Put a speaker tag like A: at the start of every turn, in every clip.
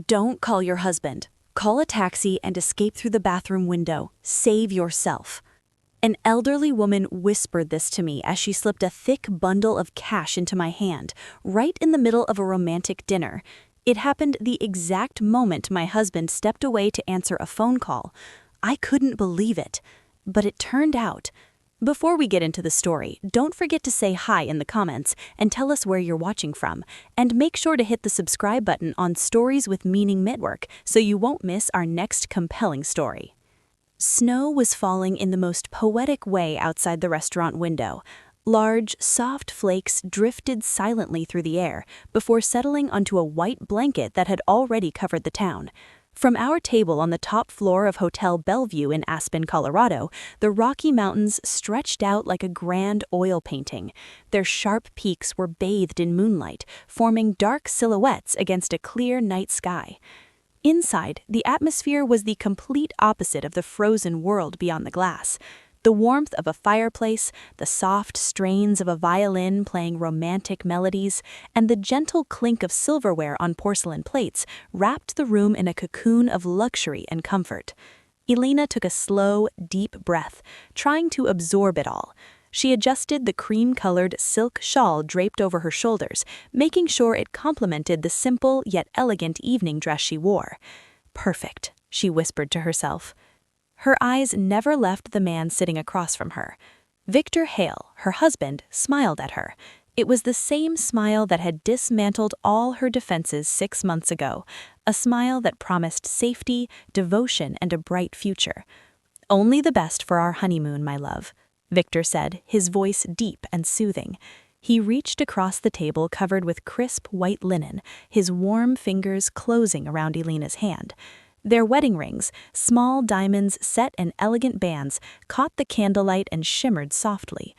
A: Don't call your husband. Call a taxi and escape through the bathroom window. Save yourself. An elderly woman whispered this to me as she slipped a thick bundle of cash into my hand, right in the middle of a romantic dinner. It happened the exact moment my husband stepped away to answer a phone call. I couldn't believe it. But it turned out. Before we get into the story, don't forget to say hi in the comments and tell us where you're watching from. And make sure to hit the subscribe button on Stories with Meaning Network so you won't miss our next compelling story. Snow was falling in the most poetic way outside the restaurant window. Large, soft flakes drifted silently through the air before settling onto a white blanket that had already covered the town. From our table on the top floor of Hotel Bellevue in Aspen, Colorado, the Rocky Mountains stretched out like a grand oil painting. Their sharp peaks were bathed in moonlight, forming dark silhouettes against a clear night sky. Inside, the atmosphere was the complete opposite of the frozen world beyond the glass. The warmth of a fireplace, the soft strains of a violin playing romantic melodies, and the gentle clink of silverware on porcelain plates wrapped the room in a cocoon of luxury and comfort. Elena took a slow, deep breath, trying to absorb it all. She adjusted the cream-colored silk shawl draped over her shoulders, making sure it complemented the simple yet elegant evening dress she wore. "Perfect," she whispered to herself. Her eyes never left the man sitting across from her. Victor Hale, her husband, smiled at her. It was the same smile that had dismantled all her defenses 6 months ago, a smile that promised safety, devotion, and a bright future. "Only the best for our honeymoon, my love," Victor said, his voice deep and soothing. He reached across the table covered with crisp white linen, his warm fingers closing around Elena's hand. Their wedding rings, small diamonds set in elegant bands, caught the candlelight and shimmered softly.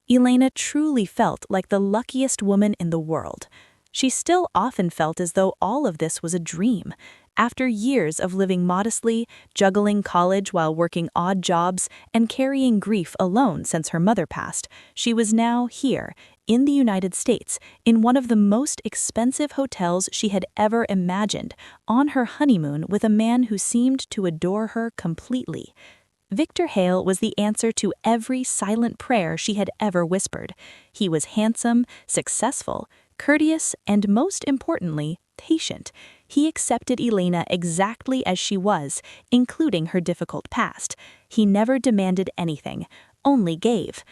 A: Elena truly felt like the luckiest woman in the world. She still often felt as though all of this was a dream. After years of living modestly, juggling college while working odd jobs, and carrying grief alone since her mother passed, she was now here, in the United States, in one of the most expensive hotels she had ever imagined, on her honeymoon with a man who seemed to adore her completely. Victor Hale was the answer to every silent prayer she had ever whispered. He was handsome, successful, courteous, and most importantly, patient. He accepted Elena exactly as she was, including her difficult past. He never demanded anything, only gave.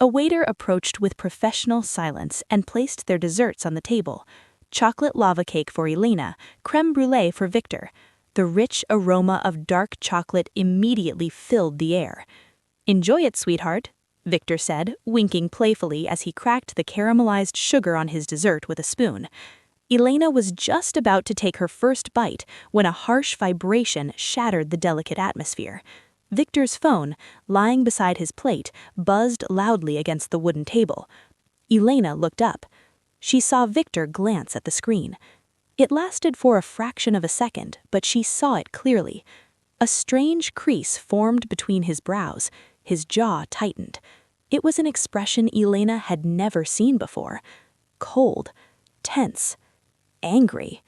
A: A waiter approached with professional silence and placed their desserts on the table. Chocolate lava cake for Elena, creme brulee for Victor. The rich aroma of dark chocolate immediately filled the air. "Enjoy it, sweetheart," Victor said, winking playfully as he cracked the caramelized sugar on his dessert with a spoon. Elena was just about to take her first bite when a harsh vibration shattered the delicate atmosphere. Victor's phone, lying beside his plate, buzzed loudly against the wooden table. Elena looked up. She saw Victor glance at the screen. It lasted for a fraction of a second, but she saw it clearly. A strange crease formed between his brows. His jaw tightened. It was an expression Elena had never seen before. Cold, tense, angry.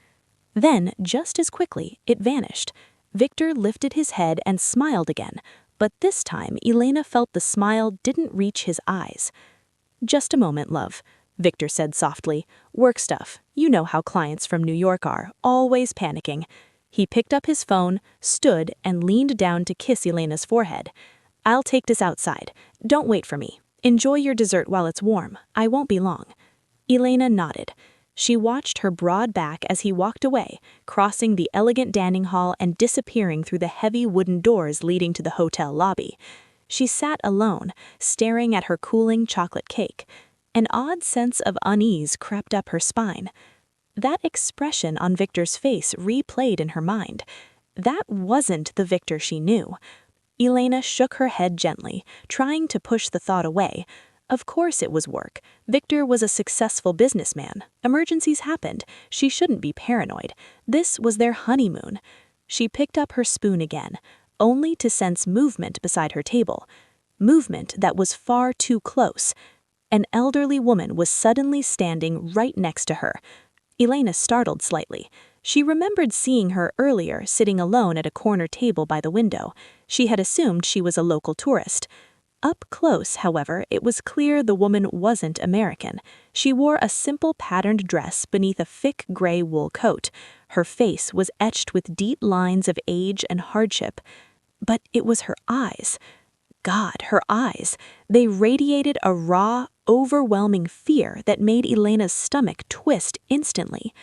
A: Then, just as quickly, it vanished. Victor lifted his head and smiled again, but this time Elena felt the smile didn't reach his eyes. "Just a moment, love," Victor said softly. "Work stuff. You know how clients from New York are, always panicking." He picked up his phone, stood, and leaned down to kiss Elena's forehead. "I'll take this outside. Don't wait for me. Enjoy your dessert while it's warm. I won't be long." Elena nodded. She watched her broad back as he walked away, crossing the elegant dining hall and disappearing through the heavy wooden doors leading to the hotel lobby. She sat alone, staring at her cooling chocolate cake. An odd sense of unease crept up her spine. That expression on Victor's face replayed in her mind. That wasn't the Victor she knew. Elena shook her head gently, trying to push the thought away. Of course it was work. Victor was a successful businessman. Emergencies happened. She shouldn't be paranoid. This was their honeymoon. She picked up her spoon again, only to sense movement beside her table. Movement that was far too close. An elderly woman was suddenly standing right next to her. Elena startled slightly. She remembered seeing her earlier sitting alone at a corner table by the window. She had assumed she was a local tourist. Up close, however, it was clear the woman wasn't American. She wore a simple patterned dress beneath a thick gray wool coat. Her face was etched with deep lines of age and hardship. But it was her eyes. God, her eyes. They radiated a raw, overwhelming fear that made Elena's stomach twist instantly.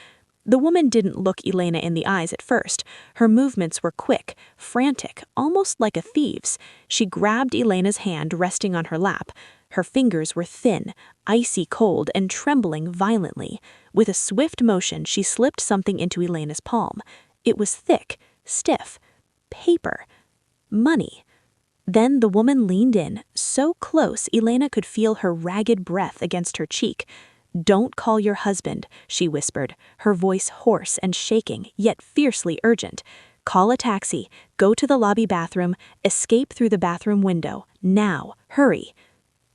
A: The woman didn't look Elena in the eyes at first. Her movements were quick, frantic, almost like a thief's. She grabbed Elena's hand resting on her lap. Her fingers were thin, icy cold, and trembling violently. With a swift motion, she slipped something into Elena's palm. It was thick, stiff. Paper. Money. Then the woman leaned in, so close Elena could feel her ragged breath against her cheek. "Don't call your husband," she whispered, her voice hoarse and shaking, yet fiercely urgent. "Call a taxi, go to the lobby bathroom, escape through the bathroom window. Now, hurry."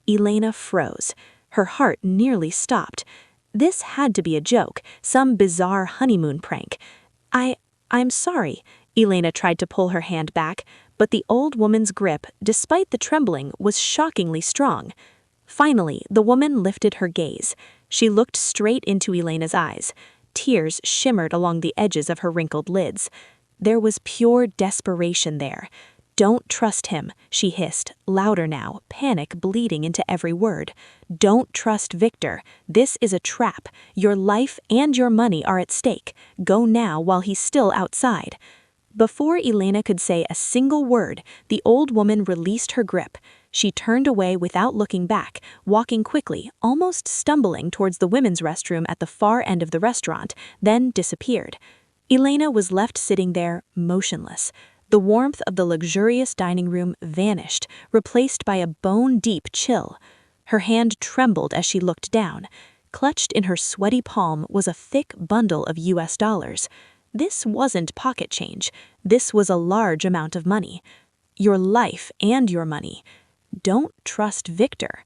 A: Elena froze. Her heart nearly stopped. This had to be a joke, some bizarre honeymoon prank. I'm sorry." Elena tried to pull her hand back, but the old woman's grip, despite the trembling, was shockingly strong. Finally, the woman lifted her gaze. She looked straight into Elena's eyes. Tears shimmered along the edges of her wrinkled lids. There was pure desperation there. "Don't trust him," she hissed, louder now, panic bleeding into every word. "Don't trust Victor. This is a trap. Your life and your money are at stake. Go now while he's still outside." Before Elena could say a single word, the old woman released her grip. She turned away without looking back, walking quickly, almost stumbling towards the women's restroom at the far end of the restaurant, then disappeared. Elena was left sitting there, motionless. The warmth of the luxurious dining room vanished, replaced by a bone-deep chill. Her hand trembled as she looked down. Clutched in her sweaty palm was a thick bundle of US dollars. This wasn't pocket change. This was a large amount of money. Your life and your money. Don't trust Victor.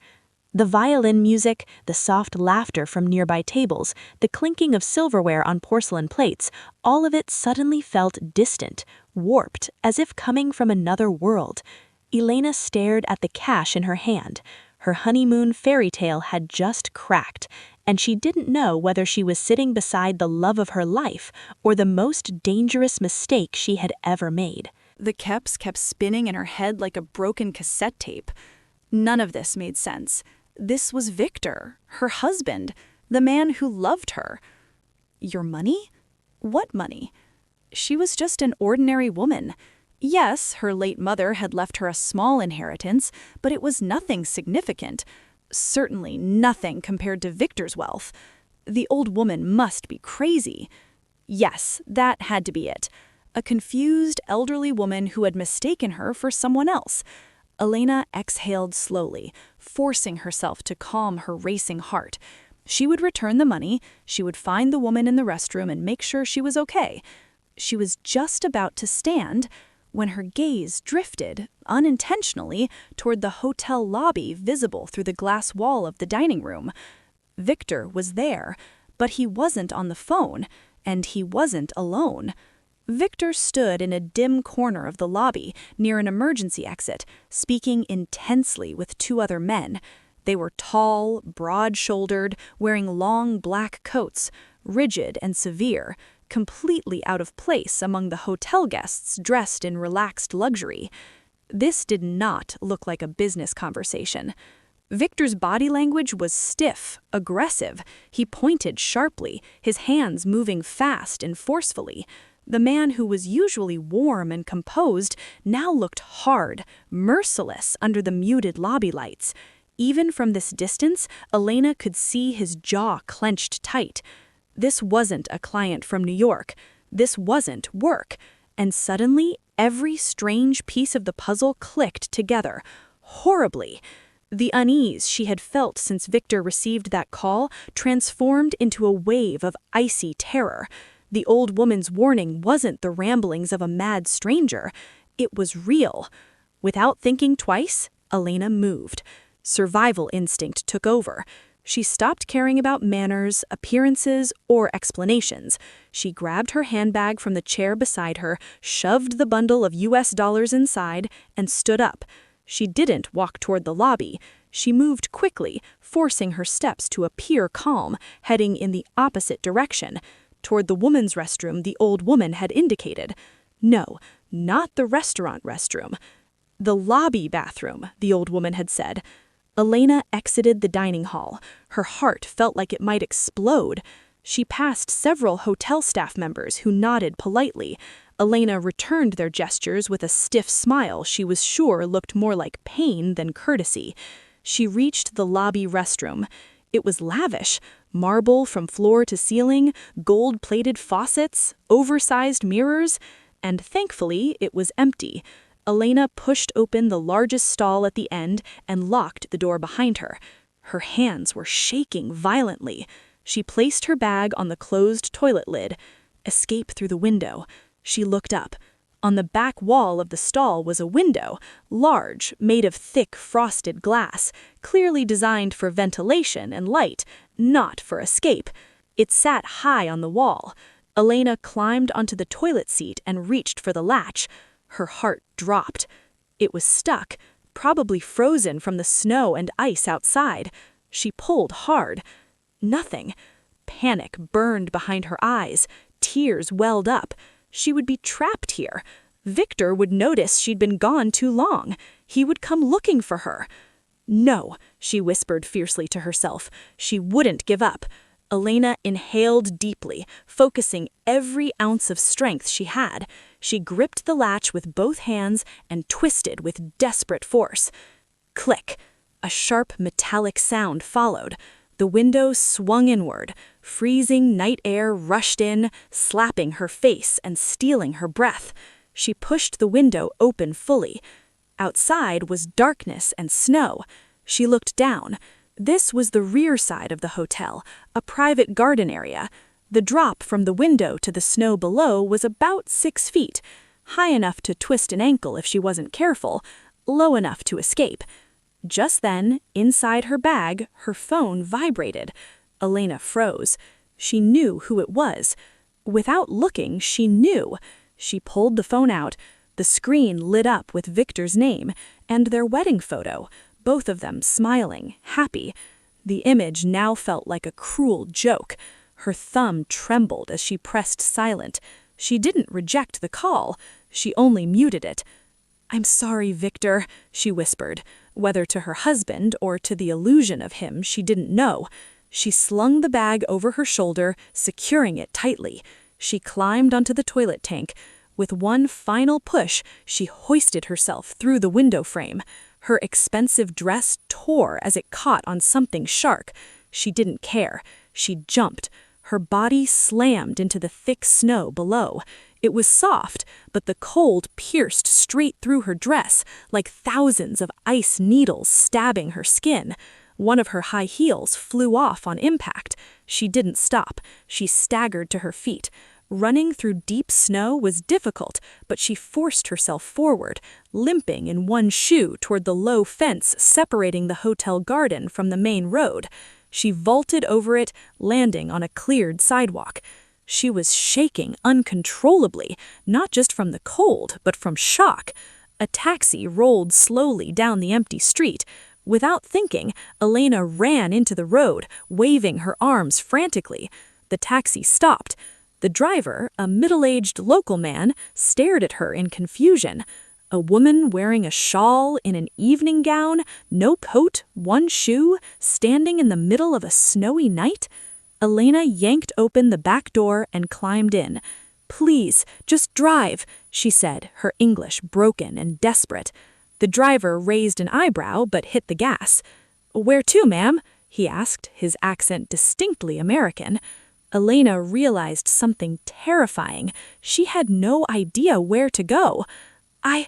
A: The violin music, the soft laughter from nearby tables, the clinking of silverware on porcelain plates, all of it suddenly felt distant, warped, as if coming from another world. Elena stared at the cash in her hand. Her honeymoon fairy tale had just cracked, and she didn't know whether she was sitting beside the love of her life or the most dangerous mistake she had ever made.
B: The keps kept spinning in her head like a broken cassette tape. None of this made sense. This was Victor, her husband, the man who loved her. Your money? What money? She was just an ordinary woman. Yes, her late mother had left her a small inheritance, but it was nothing significant. Certainly nothing compared to Victor's wealth. The old woman must be crazy. Yes, that had to be it. A confused, elderly woman who had mistaken her for someone else. Elena exhaled slowly, forcing herself to calm her racing heart. She would return the money, she would find the woman in the restroom and make sure she was okay. She was just about to stand when her gaze drifted, unintentionally, toward the hotel lobby visible through the glass wall of the dining room. Victor was there, but he wasn't on the phone, and he wasn't alone. Victor stood in a dim corner of the lobby, near an emergency exit, speaking intensely with two other men. They were tall, broad-shouldered, wearing long black coats, rigid and severe, completely out of place among the hotel guests dressed in relaxed luxury. This did not look like a business conversation. Victor's body language was stiff, aggressive. He pointed sharply, his hands moving fast and forcefully. The man who was usually warm and composed now looked hard, merciless under the muted lobby lights. Even from this distance, Elena could see his jaw clenched tight. This wasn't a client from New York. This wasn't work. And suddenly, every strange piece of the puzzle clicked together, horribly. The unease she had felt since Victor received that call transformed into a wave of icy terror. The old woman's warning wasn't the ramblings of a mad stranger. It was real. Without thinking twice, Elena moved. Survival instinct took over. She stopped caring about manners, appearances, or explanations. She grabbed her handbag from the chair beside her, shoved the bundle of US dollars inside, and stood up. She didn't walk toward the lobby. She moved quickly, forcing her steps to appear calm, heading in the opposite direction, toward the woman's restroom the old woman had indicated. No, not the restaurant restroom. The lobby bathroom, the old woman had said. Elena exited the dining hall. Her heart felt like it might explode. She passed several hotel staff members who nodded politely. Elena returned their gestures with a stiff smile she was sure looked more like pain than courtesy. She reached the lobby restroom. It was lavish. Marble from floor to ceiling, gold-plated faucets, oversized mirrors, and thankfully it was empty. Elena pushed open the largest stall at the end and locked the door behind her. Her hands were shaking violently. She placed her bag on the closed toilet lid. Escape through the window. She looked up. On the back wall of the stall was a window, large, made of thick frosted glass, clearly designed for ventilation and light, not for escape. It sat high on the wall. Elena climbed onto the toilet seat and reached for the latch. Her heart dropped. It was stuck, probably frozen from the snow and ice outside. She pulled hard. Nothing. Panic burned behind her eyes. Tears welled up. She would be trapped here. Victor would notice she'd been gone too long. He would come looking for her. No, she whispered fiercely to herself. She wouldn't give up. Elena inhaled deeply, focusing every ounce of strength she had. She gripped the latch with both hands and twisted with desperate force. Click! A sharp metallic sound followed. The window swung inward. Freezing night air rushed in, slapping her face and stealing her breath. She pushed the window open fully. Outside was darkness and snow. She looked down. This was the rear side of the hotel, a private garden area. The drop from the window to the snow below was about 6 feet, high enough to twist an ankle if she wasn't careful, low enough to escape. Just then, inside her bag, her phone vibrated. Elena froze. She knew who it was. Without looking, she knew. She pulled the phone out. The screen lit up with Victor's name and their wedding photo, both of them smiling, happy. The image now felt like a cruel joke. Her thumb trembled as she pressed silent. She didn't reject the call. She only muted it. "I'm sorry, Victor," she whispered, whether to her husband or to the illusion of him she didn't know. She slung the bag over her shoulder, securing it tightly. She climbed onto the toilet tank. With one final push, she hoisted herself through the window frame. Her expensive dress tore as it caught on something sharp. She didn't care. She jumped. Her body slammed into the thick snow below. It was soft, but the cold pierced straight through her dress, like thousands of ice needles stabbing her skin. One of her high heels flew off on impact. She didn't stop. She staggered to her feet. Running through deep snow was difficult, but she forced herself forward, limping in one shoe toward the low fence separating the hotel garden from the main road. She vaulted over it, landing on a cleared sidewalk. She was shaking uncontrollably, not just from the cold, but from shock. A taxi rolled slowly down the empty street. Without thinking, Elena ran into the road, waving her arms frantically. The taxi stopped. The driver, a middle-aged local man, stared at her in confusion. A woman wearing a shawl in an evening gown, no coat, one shoe, standing in the middle of a snowy night? Elena yanked open the back door and climbed in. "Please, just drive," she said, her English broken and desperate. The driver raised an eyebrow but hit the gas. "Where to, ma'am?" he asked, his accent distinctly American. Elena realized something terrifying. She had no idea where to go. I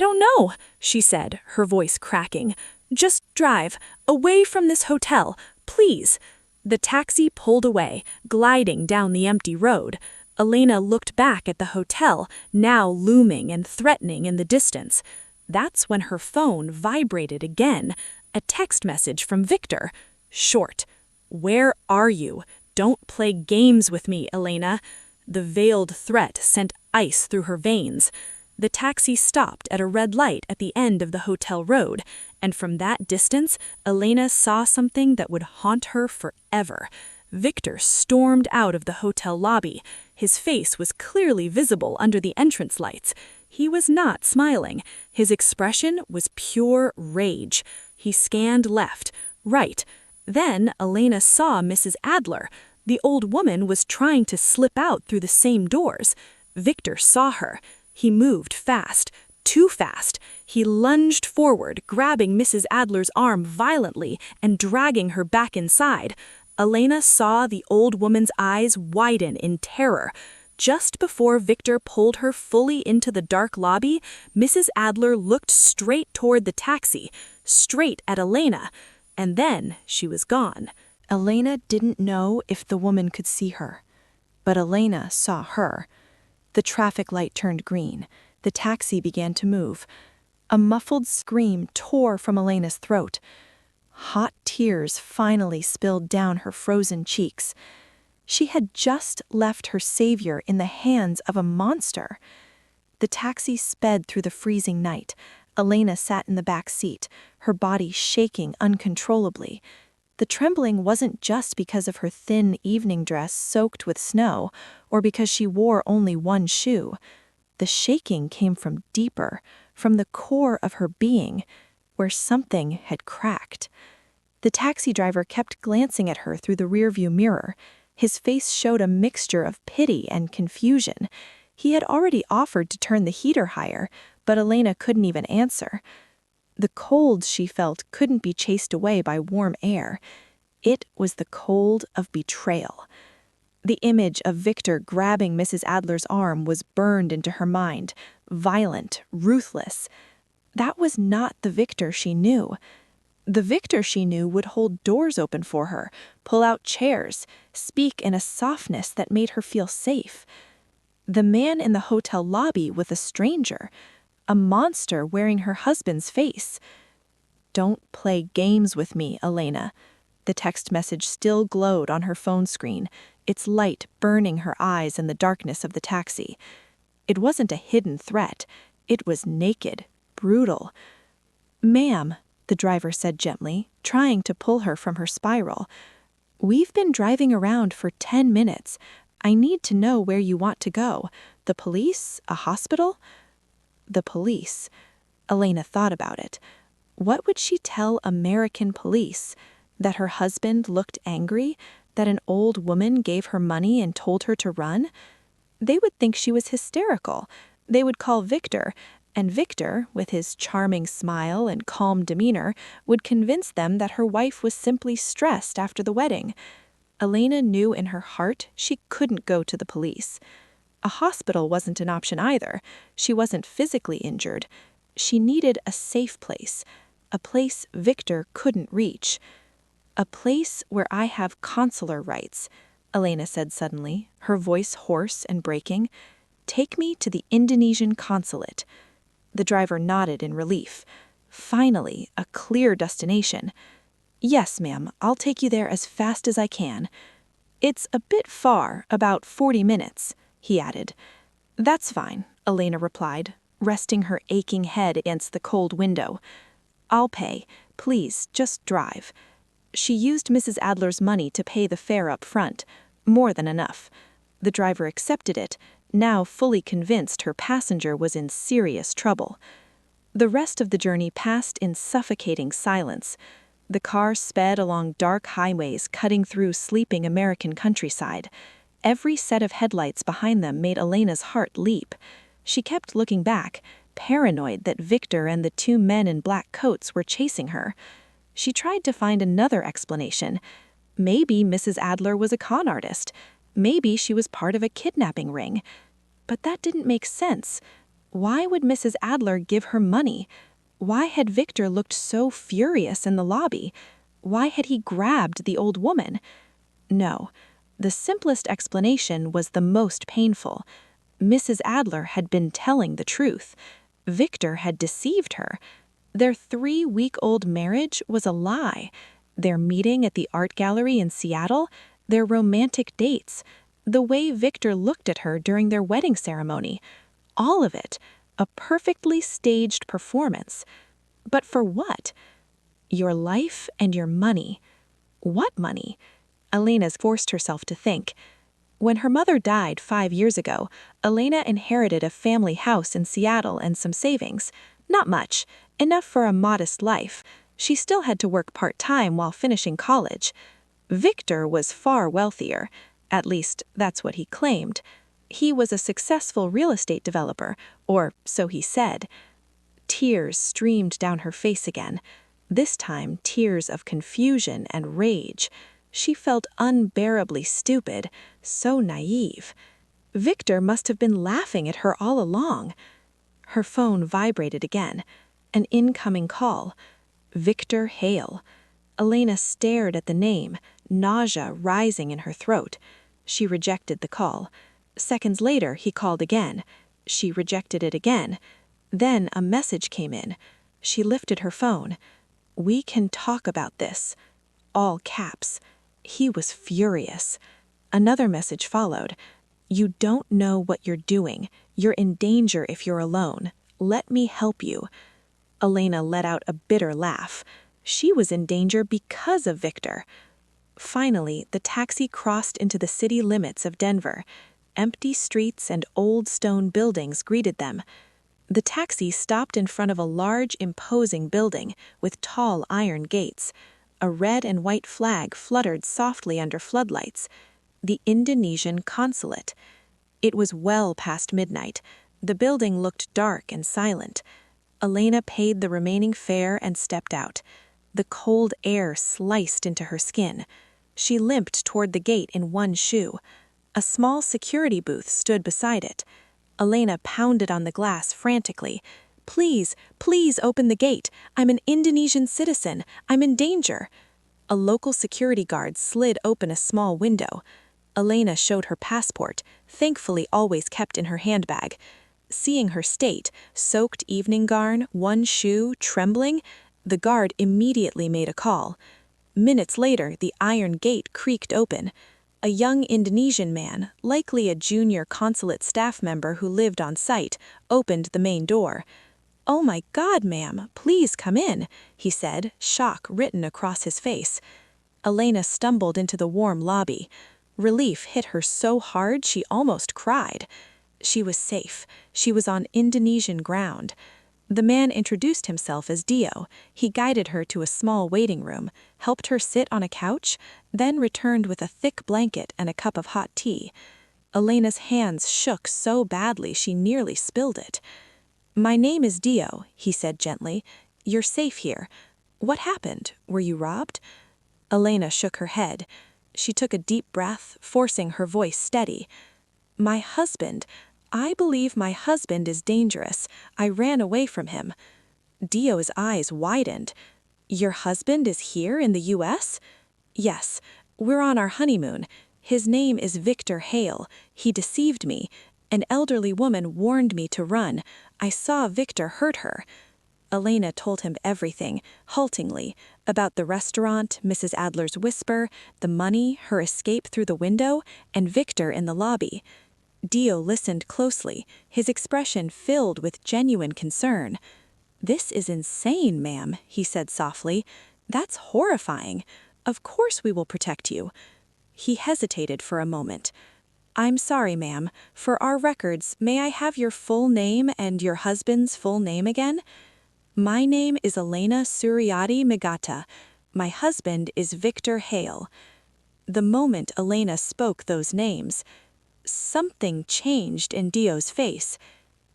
B: don't know," she said, her voice cracking. "Just drive, away from this hotel, please." The taxi pulled away, gliding down the empty road. Elena looked back at the hotel, now looming and threatening in the distance. That's when her phone vibrated again, a text message from Victor. short. "Where are you? Don't play games with me, Elena." The veiled threat sent ice through her veins. The taxi stopped at a red light at the end of the hotel road, and from that distance, Elena saw something that would haunt her forever. Victor stormed out of the hotel lobby. His face was clearly visible under the entrance lights. He was not smiling. His expression was pure rage. He scanned left, right. Then Elena saw Mrs. Adler. The old woman was trying to slip out through the same doors. Victor saw her. He moved fast, too fast. He lunged forward, grabbing Mrs. Adler's arm violently and dragging her back inside. Elena saw the old woman's eyes widen in terror. Just before Victor pulled her fully into the dark lobby, Mrs. Adler looked straight toward the taxi, straight at Elena, and then she was gone.
C: Elena didn't know if the woman could see her, but Elena saw her. The traffic light turned green. The taxi began to move. A muffled scream tore from Elena's throat. Hot tears finally spilled down her frozen cheeks. She had just left her savior in the hands of a monster. The taxi sped through the freezing night. Elena sat in the back seat, her body shaking uncontrollably. The trembling wasn't just because of her thin evening dress soaked with snow, or because she wore only one shoe. The shaking came from deeper, from the core of her being, where something had cracked. The taxi driver kept glancing at her through the rearview mirror. His face showed a mixture of pity and confusion. He had already offered to turn the heater higher, but Elena couldn't even answer. The cold she felt couldn't be chased away by warm air. It was the cold of betrayal. The image of Victor grabbing Mrs. Adler's arm was burned into her mind, violent, ruthless. That was not the Victor she knew. The Victor she knew would hold doors open for her, pull out chairs, speak in a softness that made her feel safe. The man in the hotel lobby with a stranger, a monster wearing her husband's face. "Don't play games with me, Elena." The text message still glowed on her phone screen, its light burning her eyes in the darkness of the taxi. It wasn't a hidden threat. It was naked, brutal. "Ma'am," the driver said gently, trying to pull her from her spiral. "We've been driving around for 10 minutes. I need to know where you want to go. The police? A hospital?" The police. Elena thought about it. What would she tell American police? That her husband looked angry? That an old woman gave her money and told her to run? They would think she was hysterical. They would call Victor, and Victor, with his charming smile and calm demeanor, would convince them that her wife was simply stressed after the wedding. Elena knew in her heart she couldn't go to the police. A hospital wasn't an option either. She wasn't physically injured. She needed a safe place, a place Victor couldn't reach. "A place where I have consular rights," Elena said suddenly, her voice hoarse and breaking. "Take me to the Indonesian consulate." The driver nodded in relief. Finally, a clear destination. "Yes, ma'am, I'll take you there as fast as I can." "It's a bit far, about 40 minutes. He added. "That's fine," Elena replied, resting her aching head against the cold window. "I'll pay. Please, just drive." She used Mrs. Adler's money to pay the fare up front. More than enough. The driver accepted it, now fully convinced her passenger was in serious trouble. The rest of the journey passed in suffocating silence. The car sped along dark highways cutting through sleeping American countryside. Every set of headlights behind them made Elena's heart leap. She kept looking back, paranoid that Victor and the 2 men in black coats were chasing her. She tried to find another explanation. Maybe Mrs. Adler was a con artist. Maybe she was part of a kidnapping ring. But that didn't make sense. Why would Mrs. Adler give her money? Why had Victor looked so furious in the lobby? Why had he grabbed the old woman? No. The simplest explanation was the most painful. Mrs. Adler had been telling the truth. Victor had deceived her. Their 3-week-old marriage was a lie. Their meeting at the art gallery in Seattle, their romantic dates, the way Victor looked at her during their wedding ceremony. All of it, a perfectly staged performance. But for what? Your life and your money. What money? Elena's forced herself to think. When her mother died 5 years ago, Elena inherited a family house in Seattle and some savings. Not much, enough for a modest life. She still had to work part-time while finishing college. Victor was far wealthier. At least, that's what he claimed. He was a successful real estate developer, or so he said. Tears streamed down her face again. This time, tears of confusion and rage. She felt unbearably stupid, so naive. Victor must have been laughing at her all along. Her phone vibrated again. An incoming call. Victor Hale. Elena stared at the name, nausea rising in her throat. She rejected the call. Seconds later, he called again. She rejected it again. Then a message came in. She lifted her phone. "We can talk about this." All caps. He was furious. Another message followed. "You don't know what you're doing. You're in danger if you're alone. Let me help you." Elena let out a bitter laugh. She was in danger because of Victor. Finally, the taxi crossed into the city limits of Denver. Empty streets and old stone buildings greeted them. The taxi stopped in front of a large, imposing building with tall iron gates. A red and white flag fluttered softly under floodlights. The Indonesian consulate. It was well past midnight. The building looked dark and silent. Elena paid the remaining fare and stepped out. The cold air sliced into her skin. She limped toward the gate in one shoe. A small security booth stood beside it. Elena pounded on the glass frantically. "Please, please open the gate. I'm an Indonesian citizen. I'm in danger." A local security guard slid open a small window. Elena showed her passport, thankfully always kept in her handbag. Seeing her state, soaked evening gown, one shoe, trembling, the guard immediately made a call. Minutes later, the iron gate creaked open. A young Indonesian man, likely a junior consulate staff member who lived on site, opened the main door. "Oh my God, ma'am, please come in," he said, shock written across his face. Elena stumbled into the warm lobby. Relief hit her so hard she almost cried. She was safe. She was on Indonesian ground. The man introduced himself as Dio. He guided her to a small waiting room, helped her sit on a couch, then returned with a thick blanket and a cup of hot tea. Elena's hands shook so badly she nearly spilled it. "My name is Dio," he said gently. "You're safe here. What happened? Were you robbed?" Elena shook her head. She took a deep breath, forcing her voice steady. "My husband. I believe my husband is dangerous. I ran away from him." Dio's eyes widened. "Your husband is here in the U.S.? "Yes. We're on our honeymoon. His name is Victor Hale. He deceived me. An elderly woman warned me to run. I saw Victor hurt her." Elena told him everything, haltingly, about the restaurant, Mrs. Adler's whisper, the money, her escape through the window, and Victor in the lobby. Dio listened closely, his expression filled with genuine concern. "This is insane, ma'am," he said softly. "That's horrifying. Of course we will protect you." He hesitated for a moment. "I'm sorry, ma'am. For our records, may I have your full name and your husband's full name again?" "My name is Elena Suryadi Migata. My husband is Victor Hale." The moment Elena spoke those names, something changed in Dio's face.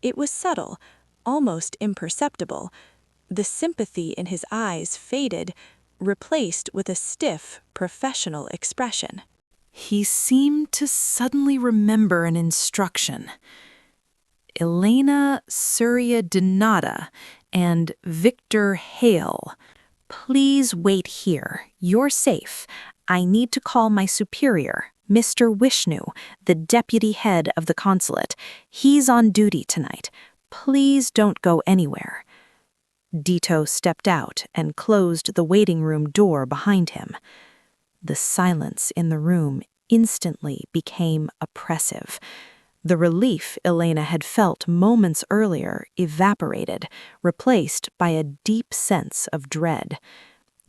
C: It was subtle, almost imperceptible. The sympathy in his eyes faded, replaced with a stiff, professional expression.
D: He seemed to suddenly remember an instruction. "Elena Suryadinata and Victor Hale. Please wait here. You're safe. I need to call my superior, Mr. Vishnu, the deputy head of the consulate. He's on duty tonight. Please don't go anywhere." Dito stepped out and closed the waiting room door behind him. The silence in the room instantly became oppressive. The relief Elena had felt moments earlier evaporated, replaced by a deep sense of dread.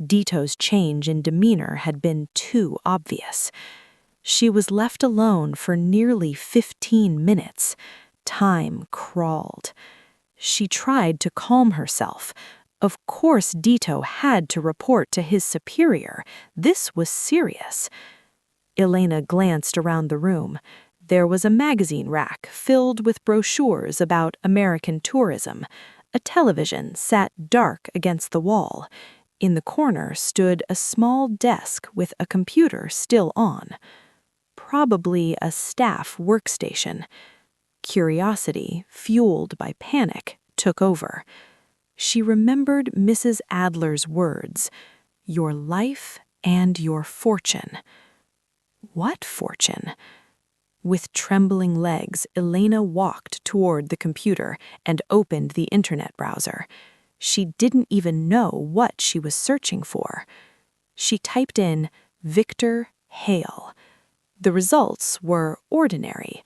D: Dito's change in demeanor had been too obvious. She was left alone for nearly 15 minutes. Time crawled. She tried to calm herself. Of course, Dito had to report to his superior. This was serious. Elena glanced around the room. There was a magazine rack filled with brochures about American tourism. A television sat dark against the wall. In the corner stood a small desk with a computer still on. Probably a staff workstation. Curiosity, fueled by panic, took over. She remembered Mrs. Adler's words, "Your life and your fortune." What fortune? With trembling legs, Elena walked toward the computer and opened the internet browser. She didn't even know what she was searching for. She typed in Victor Hale. The results were ordinary.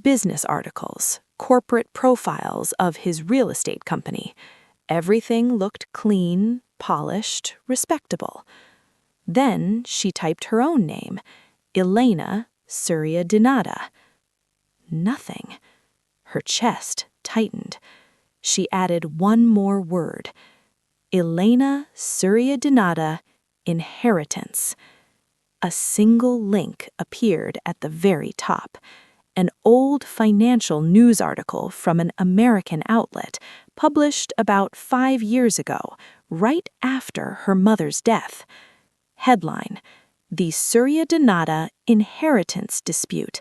D: Business articles, corporate profiles of his real estate company. Everything looked clean, polished, respectable. Then she typed her own name, Elena Surya-Dinata. Nothing. Her chest tightened. She added one more word. Elena Surya-Dinata, inheritance. A single link appeared at the very top. An old financial news article from an American outlet published about 5 years ago, right after her mother's death. Headline: The Surya-Dinata Inheritance Dispute.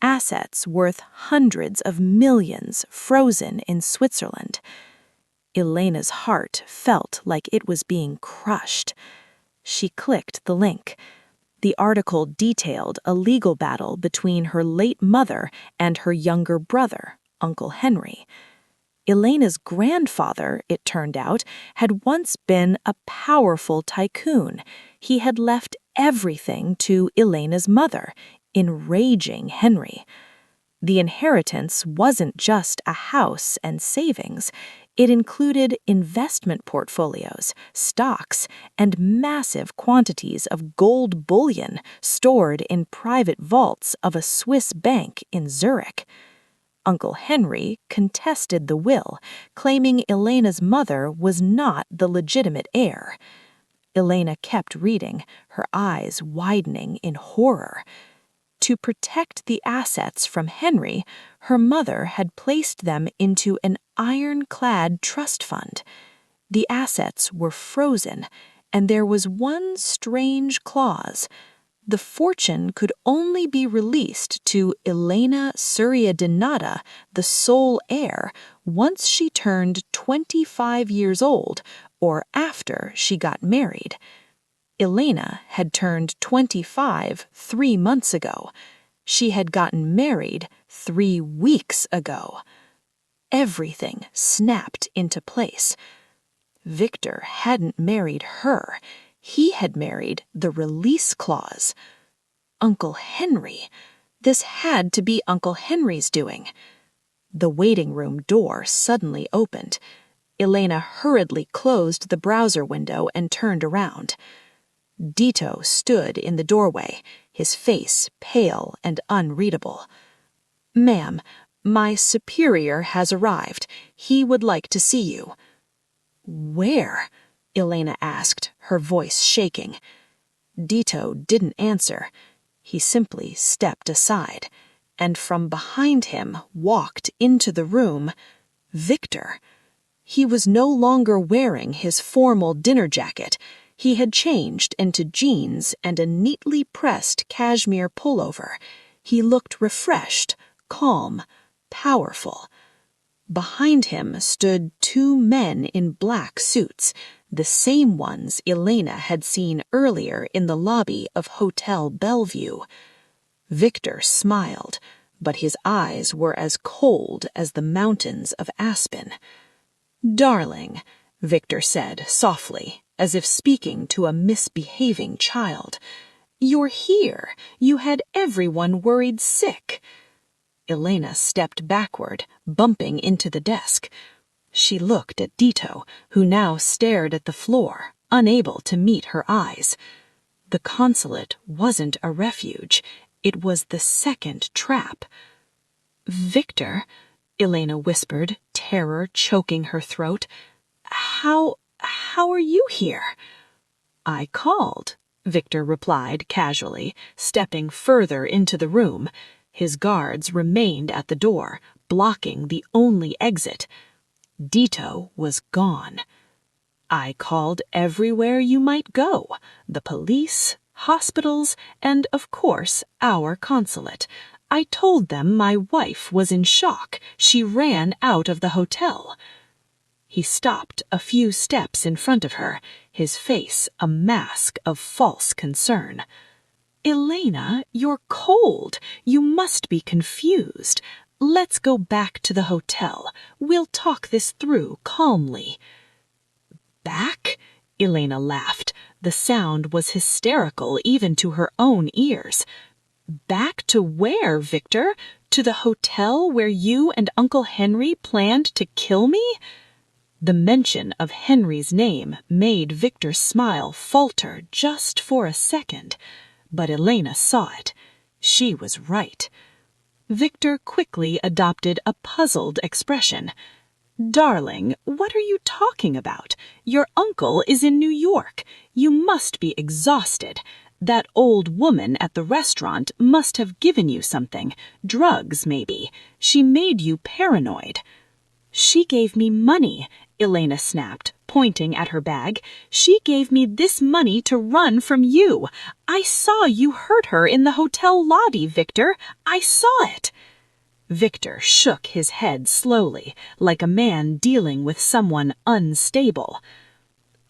D: Assets worth hundreds of millions frozen in Switzerland. Elena's heart felt like it was being crushed. She clicked the link. The article detailed a legal battle between her late mother and her younger brother, Uncle Henry. Elena's grandfather, it turned out, had once been a powerful tycoon. He had left everything to Elena's mother, enraging Henry. The inheritance wasn't just a house and savings. It included investment portfolios, stocks, and massive quantities of gold bullion stored in private vaults of a Swiss bank in Zurich. Uncle Henry contested the will, claiming Elena's mother was not the legitimate heir. Elena kept reading, her eyes widening in horror. To protect the assets from Henry, her mother had placed them into an ironclad trust fund. The assets were frozen, and there was one strange clause. The fortune could only be released to Elena Surya-Dinata, the sole heir, once she turned 25 years old, or after she got married. Elena had turned 25 3 months ago. She had gotten married 3 weeks ago. Everything snapped into place. Victor hadn't married her. He had married the release clause. Uncle Henry. This had to be Uncle Henry's doing. The waiting room door suddenly opened. Elena hurriedly closed the browser window and turned around. Dito stood in the doorway, his face pale and unreadable. "Ma'am, my superior has arrived. He would like to see you." "Where?" Elena asked, her voice shaking. Dito didn't answer. He simply stepped aside, and from behind him walked into the room Victor. He was no longer wearing his formal dinner jacket. He had changed into jeans and a neatly pressed cashmere pullover. He looked refreshed, calm, powerful. Behind him stood 2 men in black suits, the same ones Elena had seen earlier in the lobby of Hotel Bellevue. Victor smiled, but his eyes were as cold as the mountains of Aspen. "Darling,"
C: Victor said softly, as if speaking to a misbehaving child. "You're here. You had everyone worried sick." Elena stepped backward, bumping into the desk. She looked at Dito, who now stared at the floor, unable to meet her eyes. The consulate wasn't a refuge. It was the second trap. "Victor," Elena whispered, terror choking her throat. How are you here?" "I called," Victor replied casually, stepping further into the room. His guards remained at the door, blocking the only exit. Dito was gone. "I called everywhere you might go, the police, hospitals, and, of course, our consulate. I told them my wife was in shock. She ran out of the hotel." He stopped a few steps in front of her, his face a mask of false concern. "Elena, you're cold. You must be confused. Let's go back to the hotel. We'll talk this through calmly." "Back?" Elena laughed. The sound was hysterical even to her own ears. "Back to where, Victor? To the hotel where you and Uncle Henry planned to kill me?" The mention of Henry's name made Victor's smile falter just for a second, but Elena saw it. She was right. Victor quickly adopted a puzzled expression. "Darling, what are you talking about? Your uncle is in New York. You must be exhausted. That old woman at the restaurant must have given you something. Drugs, maybe. She made you paranoid." "She gave me money," Elena snapped, pointing at her bag. "She gave me this money to run from you. I saw you hurt her in the hotel lobby, Victor. I saw it." Victor shook his head slowly, like a man dealing with someone unstable.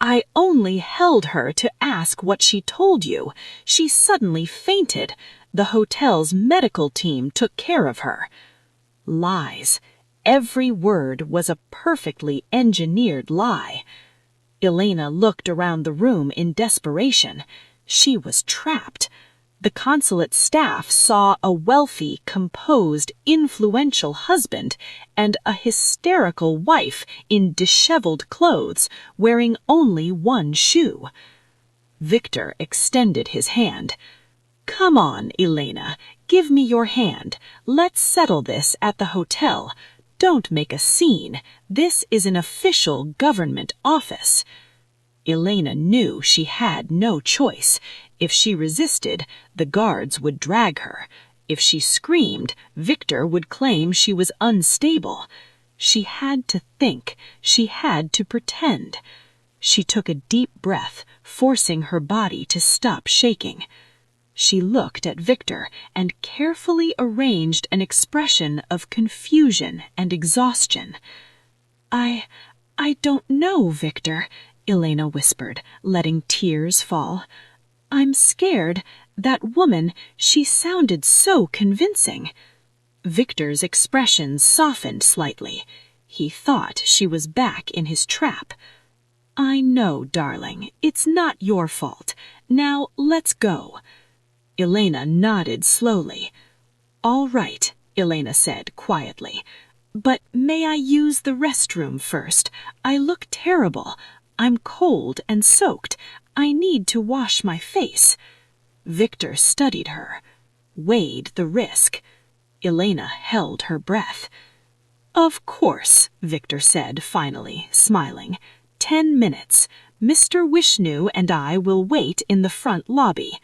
C: "I only held her to ask what she told you. She suddenly fainted. The hotel's medical team took care of her." Lies. Every word was a perfectly engineered lie. Elena looked around the room in desperation. She was trapped. The consulate staff saw a wealthy, composed, influential husband and a hysterical wife in disheveled clothes, wearing only one shoe. Victor extended his hand. "Come on, Elena. Give me your hand. Let's settle this at the hotel. Don't make a scene. This is an official government office." Elena knew she had no choice. If she resisted, the guards would drag her. If she screamed, Victor would claim she was unstable. She had to think. She had to pretend. She took a deep breath, forcing her body to stop shaking. She looked at Victor and carefully arranged an expression of confusion and exhaustion. I don't know, Victor," Elena whispered, letting tears fall. "I'm scared. That woman, she sounded so convincing." Victor's expression softened slightly. He thought she was back in his trap. "I know, darling. It's not your fault. Now let's go." Elena nodded slowly. "All right," Elena said quietly. "But may I use the restroom first? I look terrible. I'm cold and soaked. I need to wash my face." Victor studied her, weighed the risk. Elena held her breath. "Of course," Victor said finally, smiling. 10 minutes. Mr. Wishnu and I will wait in the front lobby."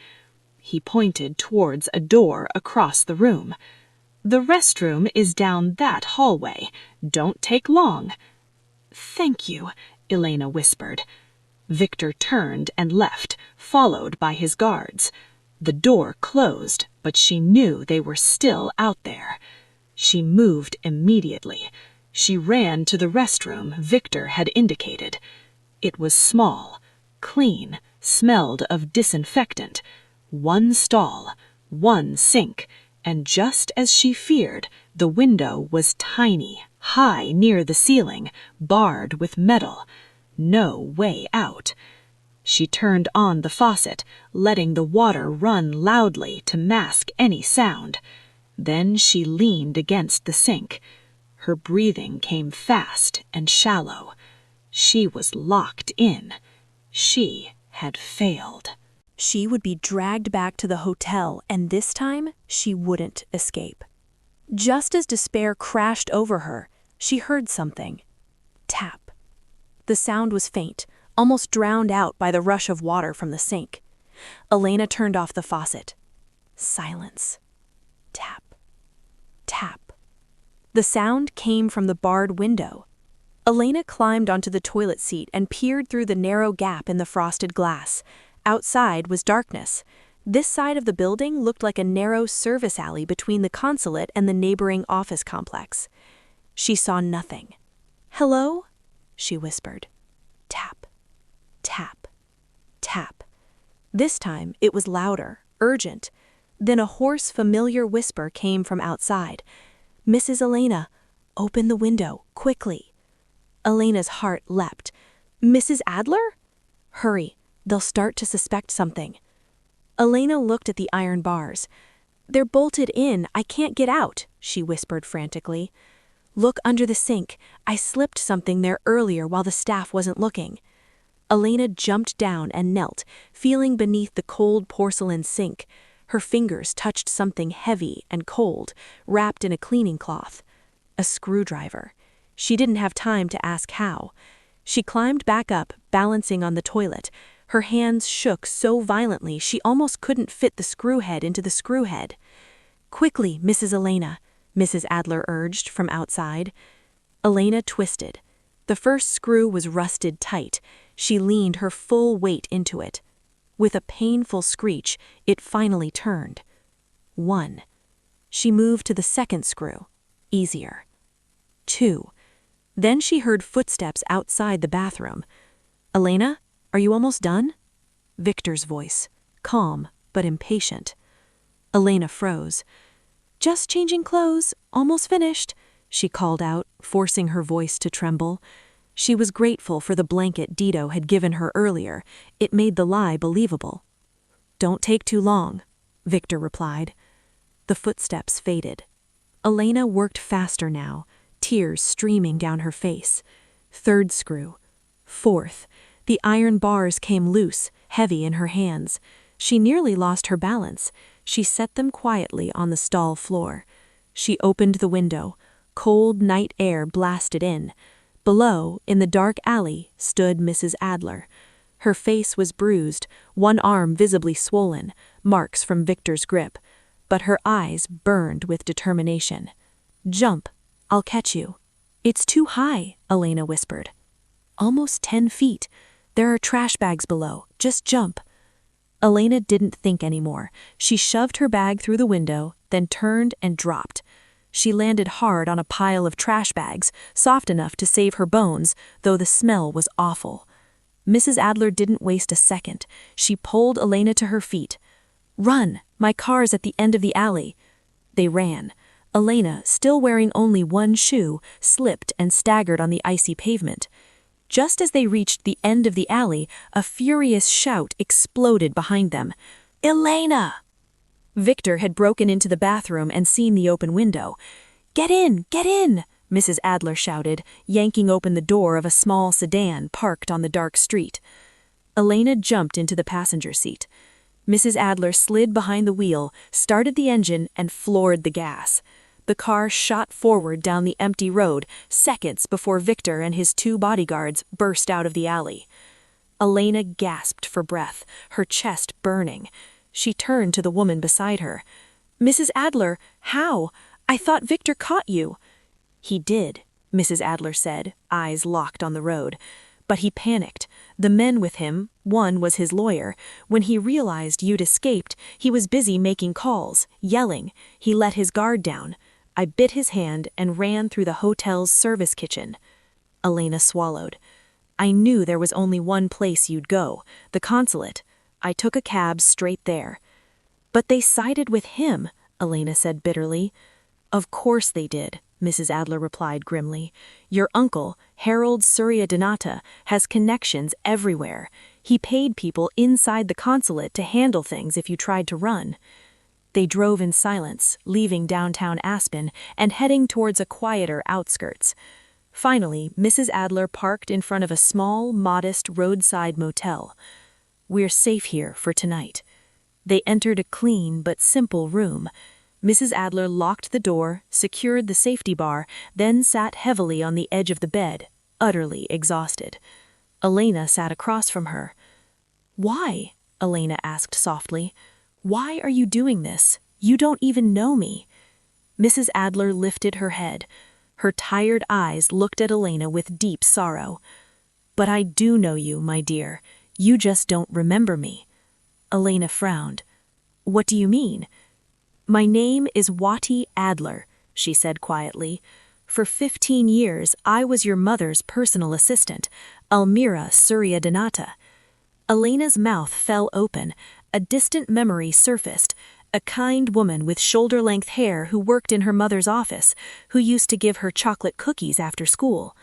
C: He pointed towards a door across the room. "The restroom is down that hallway. Don't take long." "Thank you," Elena whispered. Victor turned and left, followed by his guards. The door closed, but she knew they were still out there. She moved immediately. She ran to the restroom Victor had indicated. It was small, clean, smelled of disinfectant. One stall, one sink, and just as she feared, the window was tiny, high near the ceiling, barred with metal.
D: No way out. She turned on the faucet, letting the water run loudly to mask any sound. Then she leaned against the sink. Her breathing came fast and shallow. She was locked in. She had failed.
A: She would be dragged back to the hotel, and this time she wouldn't escape. Just as despair crashed over her, she heard something. Tap. The sound was faint, almost drowned out by the rush of water from the sink. Elena turned off the faucet. Silence. Tap. Tap. The sound came from the barred window. Elena climbed onto the toilet seat and peered through the narrow gap in the frosted glass. Outside was darkness. This side of the building looked like a narrow service alley between the consulate and the neighboring office complex. She saw nothing. "Hello?" she whispered. Tap. Tap. Tap. This time it was louder, urgent. Then a hoarse, familiar whisper came from outside. "Mrs. Elena, open the window, quickly." Elena's heart leapt. "Mrs. Adler? Hurry, they'll start to suspect something." Elena looked at the iron bars. "They're bolted in, I can't get out," she whispered frantically. "Look under the sink, I slipped something there earlier while the staff wasn't looking." Elena jumped down and knelt, feeling beneath the cold porcelain sink. Her fingers touched something heavy and cold, wrapped in a cleaning cloth. A screwdriver. She didn't have time to ask how. She climbed back up, balancing on the toilet. Her hands shook so violently she almost couldn't fit the screw head into the screw head. "Quickly, Mrs. Elena," Mrs. Adler urged from outside. Elena twisted. The first screw was rusted tight. She leaned her full weight into it. With a painful screech, it finally turned. 1. She moved to the second screw. Easier. 2. Then she heard footsteps outside the bathroom. "Elena, are you almost done?" Victor's voice, calm but impatient. Elena froze. "Just changing clothes, almost finished," she called out, forcing her voice to tremble. She was grateful for the blanket Dido had given her earlier. It made the lie believable. "Don't take too long," Victor replied. The footsteps faded. Elena worked faster now, tears streaming down her face. Third screw. Fourth. The iron bars came loose, heavy in her hands. She nearly lost her balance. She set them quietly on the stall floor. She opened the window. Cold night air blasted in. Below, in the dark alley, stood Mrs. Adler. Her face was bruised, one arm visibly swollen, marks from Victor's grip. But her eyes burned with determination. "Jump. I'll catch you." "It's too high," Elena whispered. "Almost 10 feet. There are trash bags below. Just jump." Elena didn't think anymore. She shoved her bag through the window, then turned and dropped. She landed hard on a pile of trash bags, soft enough to save her bones, though the smell was awful. Mrs. Adler didn't waste a second. She pulled Elena to her feet. "Run! My car's at the end of the alley." They ran. Elena, still wearing only one shoe, slipped and staggered on the icy pavement. Just as they reached the end of the alley, a furious shout exploded behind them. "Elena!" Victor had broken into the bathroom and seen the open window. "Get in! Get in!" Mrs. Adler shouted, yanking open the door of a small sedan parked on the dark street. Elena jumped into the passenger seat. Mrs. Adler slid behind the wheel, started the engine, and floored the gas. The car shot forward down the empty road, seconds before Victor and his 2 bodyguards burst out of the alley. Elena gasped for breath, her chest burning. She turned to the woman beside her. "Mrs. Adler, how? I thought Victor caught you." "He did," Mrs. Adler said, eyes locked on the road. "But he panicked. The men with him, one was his lawyer. When he realized you'd escaped, he was busy making calls, yelling. He let his guard down. I bit his hand and ran through the hotel's service kitchen." Elena swallowed. "I knew there was only one place you'd go, the consulate. I took a cab straight there." "But they sided with him," Elena said bitterly. "Of course they did," Mrs. Adler replied grimly. Your uncle, Harold Surya-Donata, has connections everywhere. He paid people inside the consulate to handle things if you tried to run. They drove in silence, leaving downtown Aspen and heading towards a quieter outskirts. Finally, Mrs. Adler parked in front of a small, modest roadside motel. We're safe here for tonight. They entered a clean but simple room. Mrs. Adler locked the door, secured the safety bar, then sat heavily on the edge of the bed, utterly exhausted. Elena sat across from her. Why? Elena asked softly. Why are you doing this? You don't even know me. Mrs. Adler lifted her head. Her tired eyes looked at Elena with deep sorrow. But I do know you, my dear. You just don't remember me. Elena frowned. What do you mean? My name is Wati Adler, she said quietly. For 15 years, I was your mother's personal assistant, Almira Surya-Donata. Elena's mouth fell open. A distant memory surfaced. A kind woman with shoulder-length hair who worked in her mother's office, who used to give her chocolate cookies after school.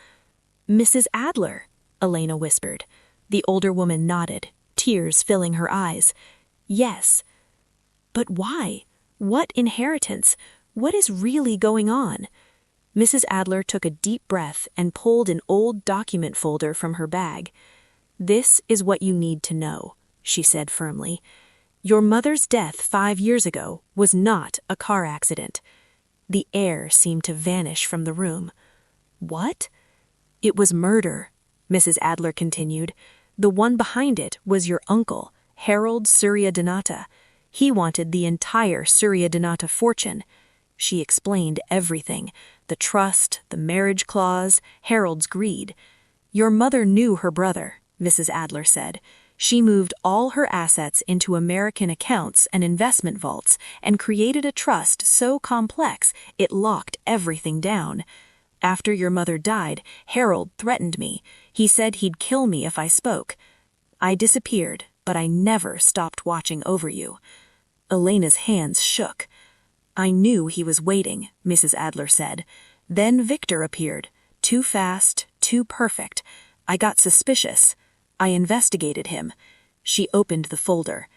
A: Mrs. Adler, Elena whispered. The older woman nodded, tears filling her eyes. Yes. But why? What inheritance? What is really going on? Mrs. Adler took a deep breath and pulled an old document folder from her bag. This is what you need to know, she said firmly. Your mother's death 5 years ago was not a car accident. The air seemed to vanish from the room. What? It was murder, Mrs. Adler continued. The one behind it was your uncle, Harold Surya-Donata. He wanted the entire Surya-Donata fortune. She explained everything, the trust, the marriage clause, Harold's greed. Your mother knew her brother, Mrs. Adler said. She moved all her assets into American accounts and investment vaults and created a trust so complex it locked everything down. After your mother died, Harold threatened me. He said he'd kill me if I spoke. I disappeared, but I never stopped watching over you. Elena's hands shook. I knew he was waiting, Mrs. Adler said. Then Victor appeared. Too fast, too perfect. I got suspicious. I investigated him. She opened the folder.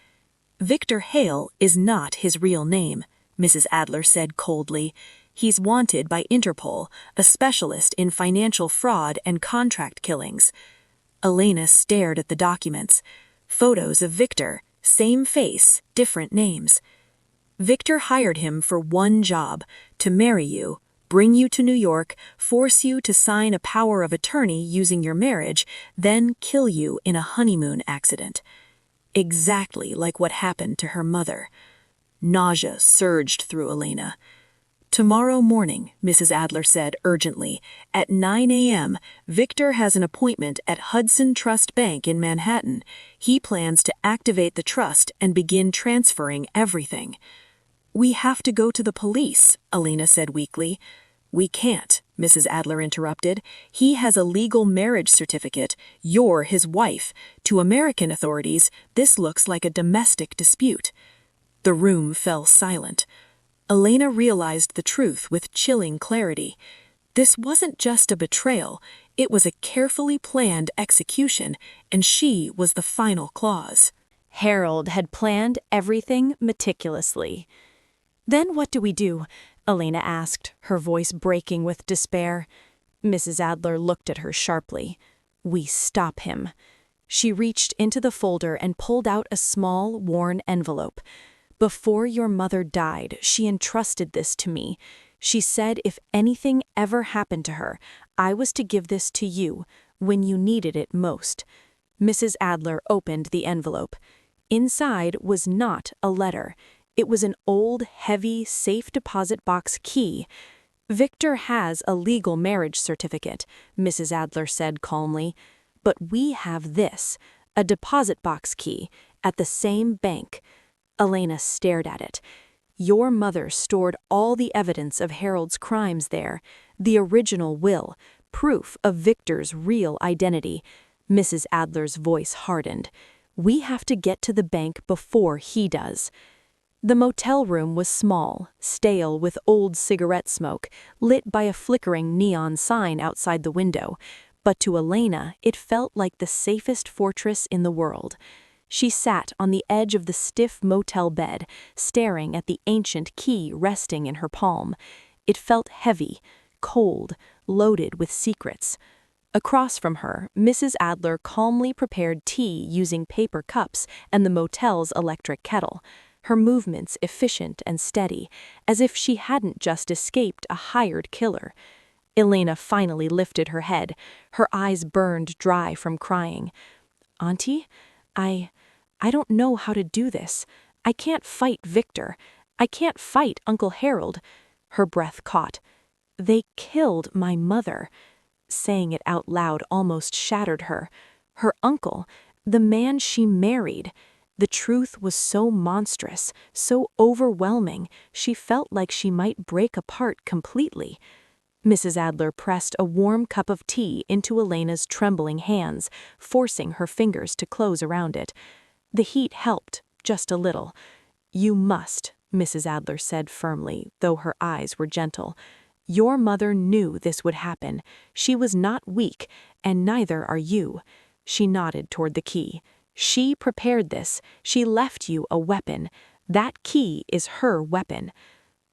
A: Victor Hale is not his real name, Mrs. Adler said coldly. He's wanted by Interpol, a specialist in financial fraud and contract killings. Elena stared at the documents. Photos of Victor, same face, different names. Victor hired him for one job, to marry you, bring you to New York, force you to sign a power of attorney using your marriage, then kill you in a honeymoon accident. Exactly like what happened to her mother. Nausea surged through Elena. Tomorrow morning, Mrs. Adler said urgently, at 9 a.m., Victor has an appointment at Hudson Trust Bank in Manhattan. He plans to activate the trust and begin transferring everything. We have to go to the police, Elena said weakly. We can't, Mrs. Adler interrupted. He has a legal marriage certificate. You're his wife. To American authorities, this looks like a domestic dispute. The room fell silent. Elena realized the truth with chilling clarity. This wasn't just a betrayal, it was a carefully planned execution, and she was the final clause. Harold had planned everything meticulously. Then what do we do? Elena asked, her voice breaking with despair. Mrs. Adler looked at her sharply. We stop him. She reached into the folder and pulled out a small, worn envelope. Before your mother died, she entrusted this to me. She said if anything ever happened to her, I was to give this to you when you needed it most. Mrs. Adler opened the envelope. Inside was not a letter. It was an old, heavy, safe deposit box key. Victor has a legal marriage certificate, Mrs. Adler said calmly. But we have this, a deposit box key, at the same bank. Elena stared at it. Your mother stored all the evidence of Harold's crimes there, the original will, proof of Victor's real identity. Mrs. Adler's voice hardened. We have to get to the bank before he does. The motel room was small, stale with old cigarette smoke, lit by a flickering neon sign outside the window, but to Elena it felt like the safest fortress in the world. She sat on the edge of the stiff motel bed, staring at the ancient key resting in her palm. It felt heavy, cold, loaded with secrets. Across from her, Mrs. Adler calmly prepared tea using paper cups and the motel's electric kettle, her movements efficient and steady, as if she hadn't just escaped a hired killer. Elena finally lifted her head, her eyes burned dry from crying. "Auntie, I don't know how to do this. I can't fight Victor. I can't fight Uncle Harold." Her breath caught. "They killed my mother." Saying it out loud almost shattered her. Her uncle, the man she married. The truth was so monstrous, so overwhelming, she felt like she might break apart completely. Mrs. Adler pressed a warm cup of tea into Elena's trembling hands, forcing her fingers to close around it. The heat helped, just a little. "You must," Mrs. Adler said firmly, though her eyes were gentle. "Your mother knew this would happen. She was not weak, and neither are you." She nodded toward the key. "She prepared this. She left you a weapon. That key is her weapon."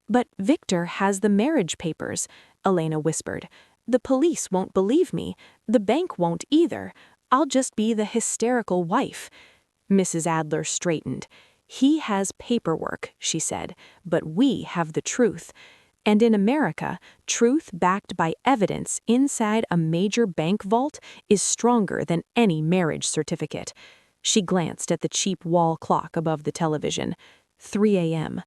A: "But Victor has the marriage papers," Elena whispered. "The police won't believe me. The bank won't either. I'll just be the hysterical wife." Mrs. Adler straightened. "He has paperwork," she said, "but we have the truth. And in America, truth backed by evidence inside a major bank vault is stronger than any marriage certificate." She glanced at the cheap wall clock above the television. 3 a.m.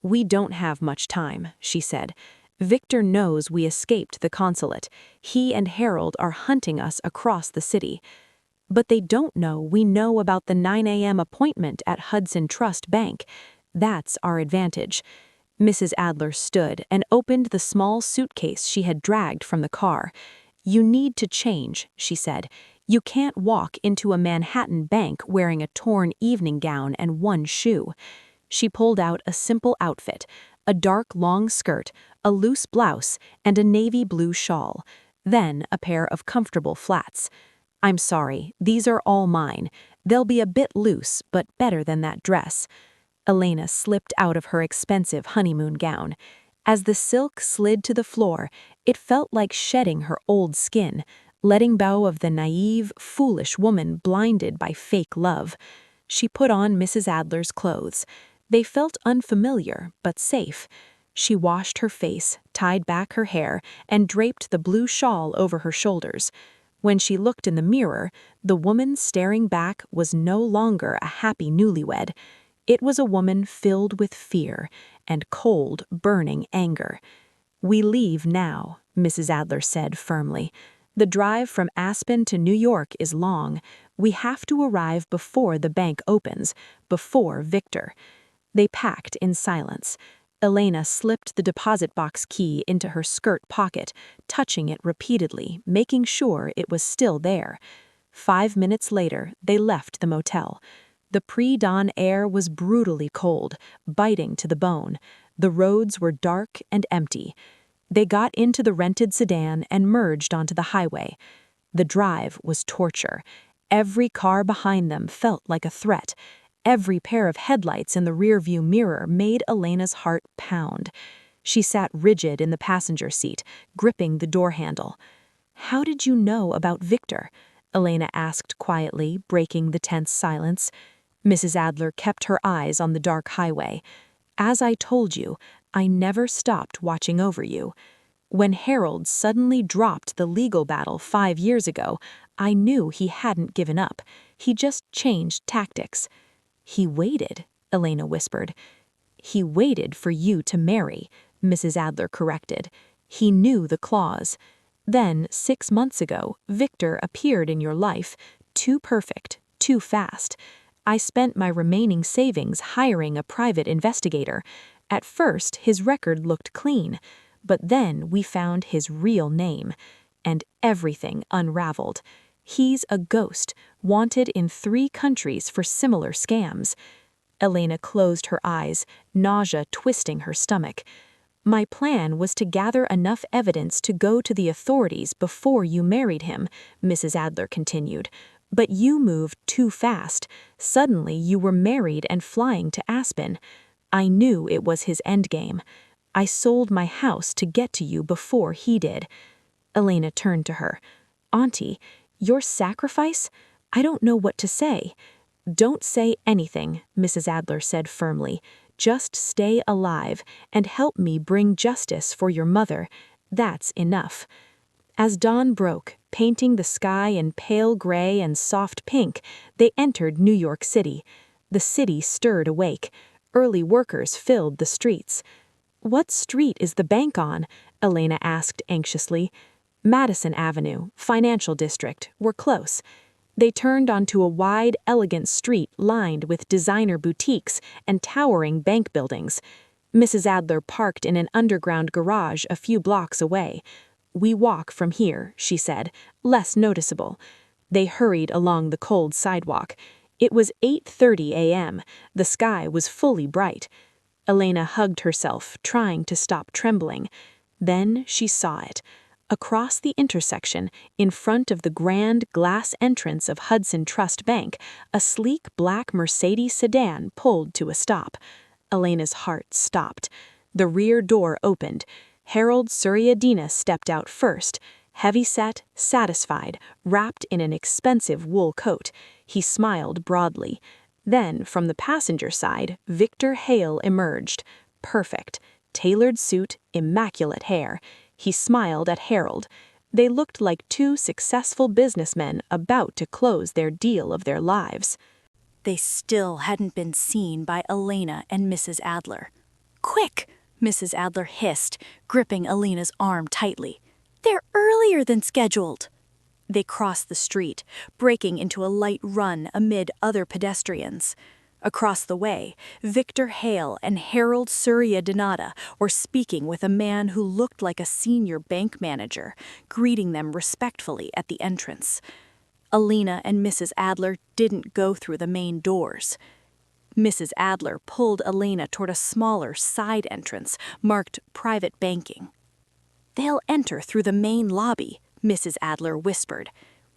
A: "We don't have much time," she said. "Victor knows we escaped the consulate. He and Harold are hunting us across the city. But they don't know we know about the 9 a.m. appointment at Hudson Trust Bank. That's our advantage." Mrs. Adler stood and opened the small suitcase she had dragged from the car. "You need to change," she said. "You can't walk into a Manhattan bank wearing a torn evening gown and one shoe." She pulled out a simple outfit, a dark long skirt, a loose blouse, and a navy blue shawl. Then a pair of comfortable flats. "I'm sorry, these are all mine. They'll be a bit loose, but better than that dress." Elena slipped out of her expensive honeymoon gown. As the silk slid to the floor, it felt like shedding her old skin, letting go of the naive, foolish woman blinded by fake love. She put on Mrs. Adler's clothes. They felt unfamiliar, but safe. She washed her face, tied back her hair, and draped the blue shawl over her shoulders. When she looked in the mirror, the woman staring back was no longer a happy newlywed. It was a woman filled with fear and cold, burning anger. "We leave now," Mrs. Adler said firmly. "The drive from Aspen to New York is long. We have to arrive before the bank opens, before Victor." They packed in silence. Elena slipped the deposit box key into her skirt pocket, touching it repeatedly, making sure it was still there. 5 minutes later, they left the motel. The pre-dawn air was brutally cold, biting to the bone. The roads were dark and empty. They got into the rented sedan and merged onto the highway. The drive was torture. Every car behind them felt like a threat. Every pair of headlights in the rearview mirror made Elena's heart pound. She sat rigid in the passenger seat, gripping the door handle. "How did you know about Victor?" Elena asked quietly, breaking the tense silence. Mrs. Adler kept her eyes on the dark highway. "As I told you, I never stopped watching over you. When Harold suddenly dropped the legal battle 5 years ago, I knew he hadn't given up. He just changed tactics." "He waited," Elena whispered. "He waited for you to marry," Mrs. Adler corrected. "He knew the clause. Then, 6 months ago, Victor appeared in your life, too perfect, too fast. I spent my remaining savings hiring a private investigator. At first, his record looked clean, but then we found his real name, and everything unraveled. He's a ghost, wanted in 3 countries for similar scams."
D: Elena closed her eyes, nausea twisting her stomach. My plan was to gather enough evidence to go to the authorities before you married him, Mrs. Adler continued. But you moved too fast. Suddenly you were married and flying to Aspen. I knew it was his endgame. I sold my house to get to you before he did. Elena turned to her. Auntie, your sacrifice? I don't know what to say. Don't say anything, Mrs. Adler said firmly. Just stay alive and help me bring justice for your mother. That's enough. As dawn broke, painting the sky in pale gray and soft pink, they entered New York City. The city stirred awake. Early workers filled the streets. What street is the bank on? Elena asked anxiously. Madison Avenue, Financial District, we're close. They turned onto a wide, elegant street lined with designer boutiques and towering bank buildings. Mrs. Adler parked in an underground garage a few blocks away. We walk from here, she said, less noticeable. They hurried along the cold sidewalk. It was 8:30 a.m. The sky was fully bright. Elena hugged herself, trying to stop trembling. Then she saw it. Across the intersection, in front of the grand glass entrance of Hudson Trust Bank, a sleek black Mercedes sedan pulled to a stop. Elena's heart stopped. The rear door opened. Harold Suryadina stepped out first, heavy-set, satisfied, wrapped in an expensive wool coat. He smiled broadly. Then, from the passenger side, Victor Hale emerged. Perfect. Tailored suit, immaculate hair. He smiled at Harold. They looked like two successful businessmen about to close their deal of their lives.
A: They still hadn't been seen by Elena and Mrs. Adler. Quick! Mrs. Adler hissed, gripping Elena's arm tightly. They're earlier than scheduled. They crossed the street, breaking into a light run amid other pedestrians. Across the way, Victor Hale and Harold Suryadinata were speaking with a man who looked like a senior bank manager, greeting them respectfully at the entrance. Elena and Mrs. Adler didn't go through the main doors. Mrs. Adler pulled Elena toward a smaller side entrance marked Private Banking. They'll enter through the main lobby, Mrs. Adler whispered.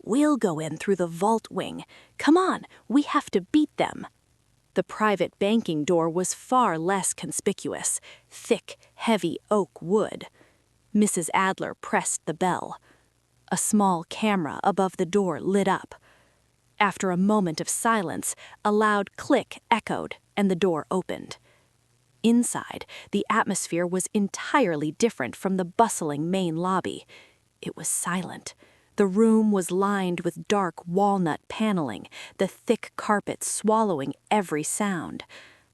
A: We'll go in through the vault wing. Come on, we have to beat them. The private banking door was far less conspicuous, thick, heavy oak wood. Mrs. Adler pressed the bell. A small camera above the door lit up. After a moment of silence, a loud click echoed and the door opened. Inside, the atmosphere was entirely different from the bustling main lobby. It was silent. The room was lined with dark walnut paneling, the thick carpet swallowing every sound.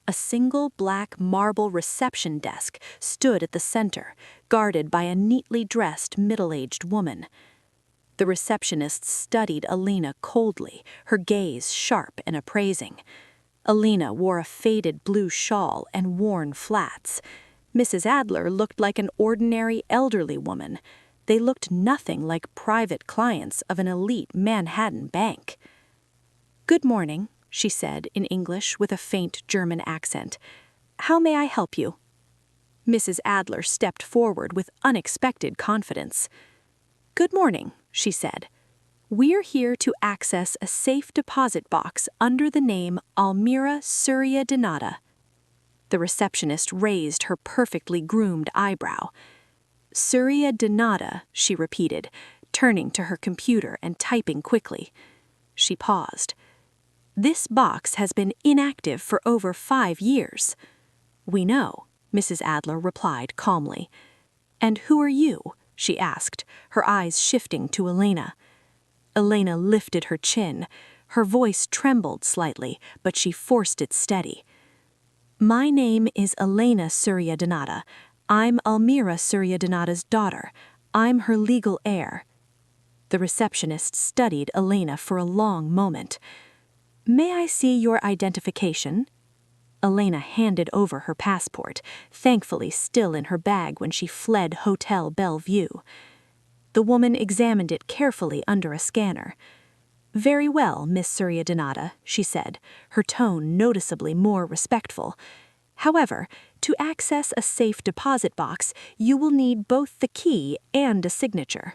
A: A single black marble reception desk stood at the center, guarded by a neatly dressed middle-aged woman. The receptionist studied Elena coldly, her gaze sharp and appraising. Elena wore a faded blue shawl and worn flats. Mrs. Adler looked like an ordinary elderly woman. They looked nothing like private clients of an elite Manhattan bank. "Good morning," she said in English with a faint German accent. "How may I help you?" Mrs. Adler stepped forward with unexpected confidence. "Good morning," she said. "We're here to access a safe deposit box under the name Almira Suryadinata." The receptionist raised her perfectly groomed eyebrow. "Suryadinata," she repeated, turning to her computer and typing quickly. She paused. "This box has been inactive for over 5 years." "We know," Mrs. Adler replied calmly. "And who are you?" she asked, her eyes shifting to Elena. Elena lifted her chin. Her voice trembled slightly, but she forced it steady. "My name is Elena Suryadinata. I'm Almira Suryadinata's daughter. I'm her legal heir." The receptionist studied Elena for a long moment. "May I see your identification?" Elena handed over her passport, thankfully still in her bag when she fled Hotel Bellevue. The woman examined it carefully under a scanner. Very well, Miss Surya, she said, her tone noticeably more respectful. However, to access a safe deposit box, you will need both the key and a signature.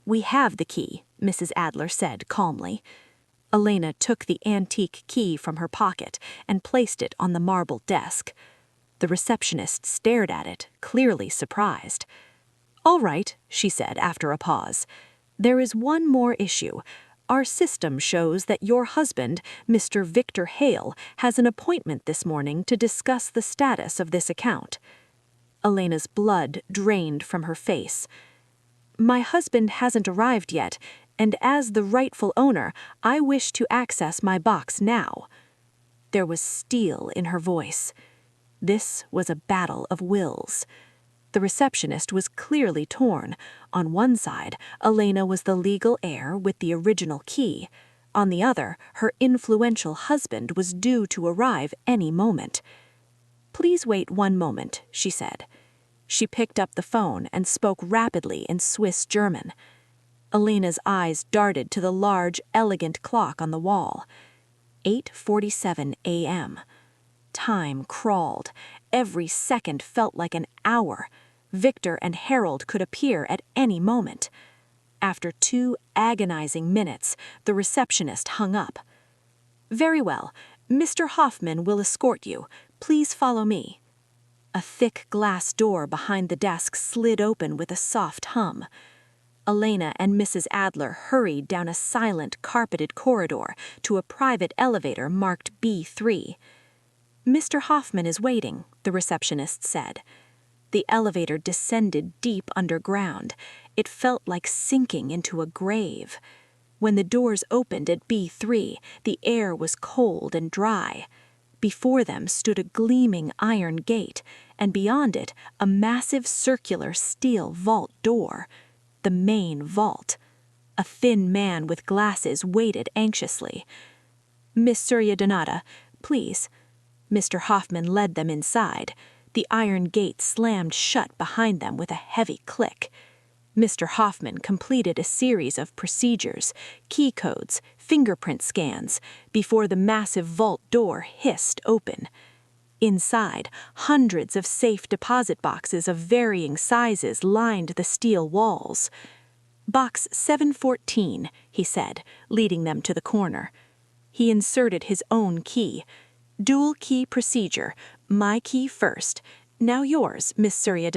A: We have the key, Mrs. Adler said calmly. Elena took the antique key from her pocket and placed it on the marble desk. The receptionist stared at it, clearly surprised. All right, she said after a pause. There is one more issue. Our system shows that your husband, Mr. Victor Hale, has an appointment this morning to discuss the status of this account. Elena's blood drained from her face. My husband hasn't arrived yet, and as the rightful owner, I wish to access my box now. There was steel in her voice. This was a battle of wills. The receptionist was clearly torn. On one side, Elena was the legal heir with the original key. On the other, her influential husband was due to arrive any moment. Please wait one moment, she said. She picked up the phone and spoke rapidly in Swiss German. Elena's eyes darted to the large, elegant clock on the wall. 8:47 a.m. Time crawled. Every second felt like an hour. Victor and Harold could appear at any moment. After 2 agonizing minutes, the receptionist hung up. Very well. Mr. Hoffman will escort you. Please follow me. A thick glass door behind the desk slid open with a soft hum. Elena and Mrs. Adler hurried down a silent, carpeted corridor to a private elevator marked B3. Mr. Hoffman is waiting, the receptionist said. The elevator descended deep underground. It felt like sinking into a grave. When the doors opened at B3, the air was cold and dry. Before them stood a gleaming iron gate, and beyond it a massive circular steel vault door. The main vault. A thin man with glasses waited anxiously. Miss Surya, please. Mr. Hoffman led them inside. The iron gate slammed shut behind them with a heavy click. Mr. Hoffman completed a series of procedures, key codes, fingerprint scans, before the massive vault door hissed open. Inside, hundreds of safe deposit boxes of varying sizes lined the steel walls. Box 714, he said, leading them to the corner. He inserted his own key. Dual key procedure. My key first. Now yours, Miss Surya.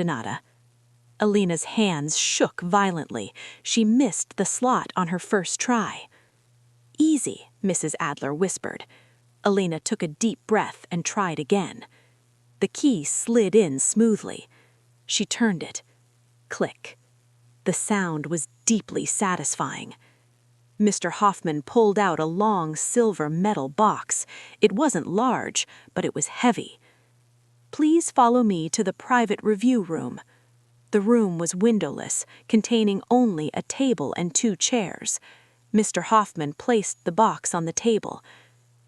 A: Elena's hands shook violently. She missed the slot on her first try. Easy, Mrs. Adler whispered. Elena took a deep breath and tried again. The key slid in smoothly. She turned it. Click. The sound was deeply satisfying. Mr. Hoffman pulled out a long silver metal box. It wasn't large, but it was heavy. Please follow me to the private review room. The room was windowless, containing only a table and 2 chairs. Mr. Hoffman placed the box on the table.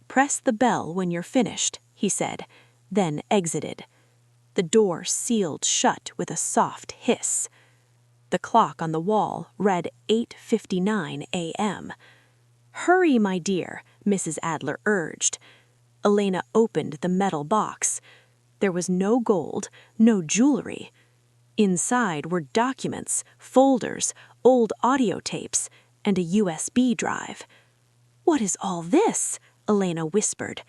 A: Press the bell when you're finished, he said, then exited. The door sealed shut with a soft hiss. The clock on the wall read 8:59 a.m. Hurry, my dear, Mrs. Adler urged. Elena opened the metal box. There was no gold, no jewelry. Inside were documents, folders, old audio tapes, and a USB drive. What is all this? Elena whispered.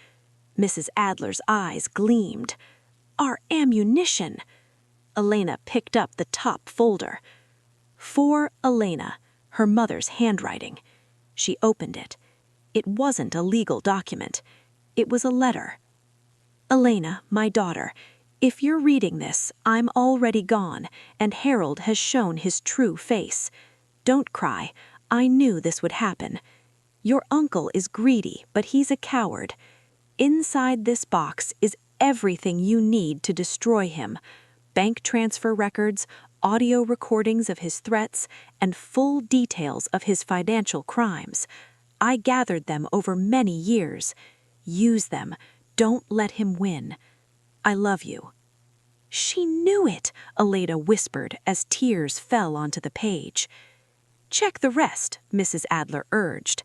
A: Mrs. Adler's eyes gleamed. Our ammunition. Elena picked up the top folder. For Elena, her mother's handwriting. She opened it. It wasn't a legal document. It was a letter. Elena, my daughter, if you're reading this, I'm already gone, and Harold has shown his true face. Don't cry. I knew this would happen. Your uncle is greedy, but he's a coward. Inside this box is everything you need to destroy him. Bank transfer records, audio recordings of his threats, and full details of his financial crimes. I gathered them over many years. Use them. Don't let him win. I love you. She knew it, Elena whispered as tears fell onto the page. Check the rest, Mrs. Adler urged.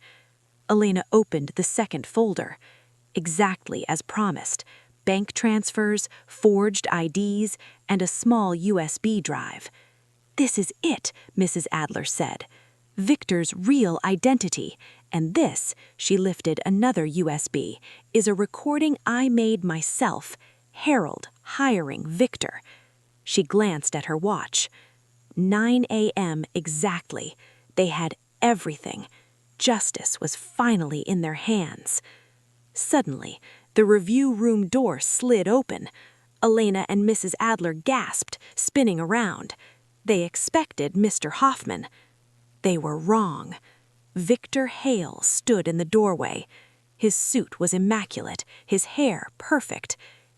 A: Elena opened the second folder. Exactly as promised. Bank transfers, forged IDs, and a small USB drive. "This is it," Mrs. Adler said. "Victor's real identity. And this," she lifted another USB, "is a recording I made myself. Harold hiring Victor." She glanced at her watch. 9 a.m. exactly. They had everything. Justice was finally in their hands. Suddenly, the review room door slid open. Elena and Mrs. Adler gasped, spinning around. They expected Mr. Hoffman. They were wrong. Victor Hale stood in the doorway. His suit was immaculate, his hair perfect.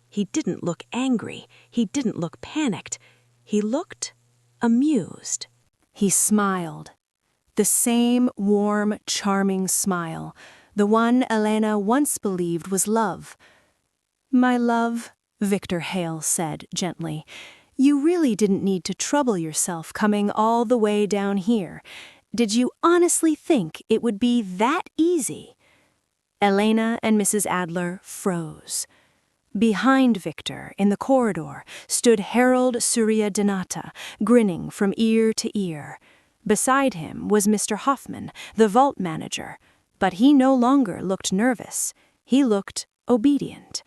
A: He didn't look angry. He didn't look panicked. He looked amused.
C: He smiled. The same warm, charming smile, the one Elena once believed was love. "My love," Victor Hale said gently, "you really didn't need to trouble yourself coming all the way down here. Did you honestly think it would be that easy?" Elena and Mrs. Adler froze. Behind Victor, in the corridor, stood Harold Surya-Danata, grinning from ear to ear. Beside him was Mr. Hoffman, the vault manager, but he no longer looked nervous. He looked obedient.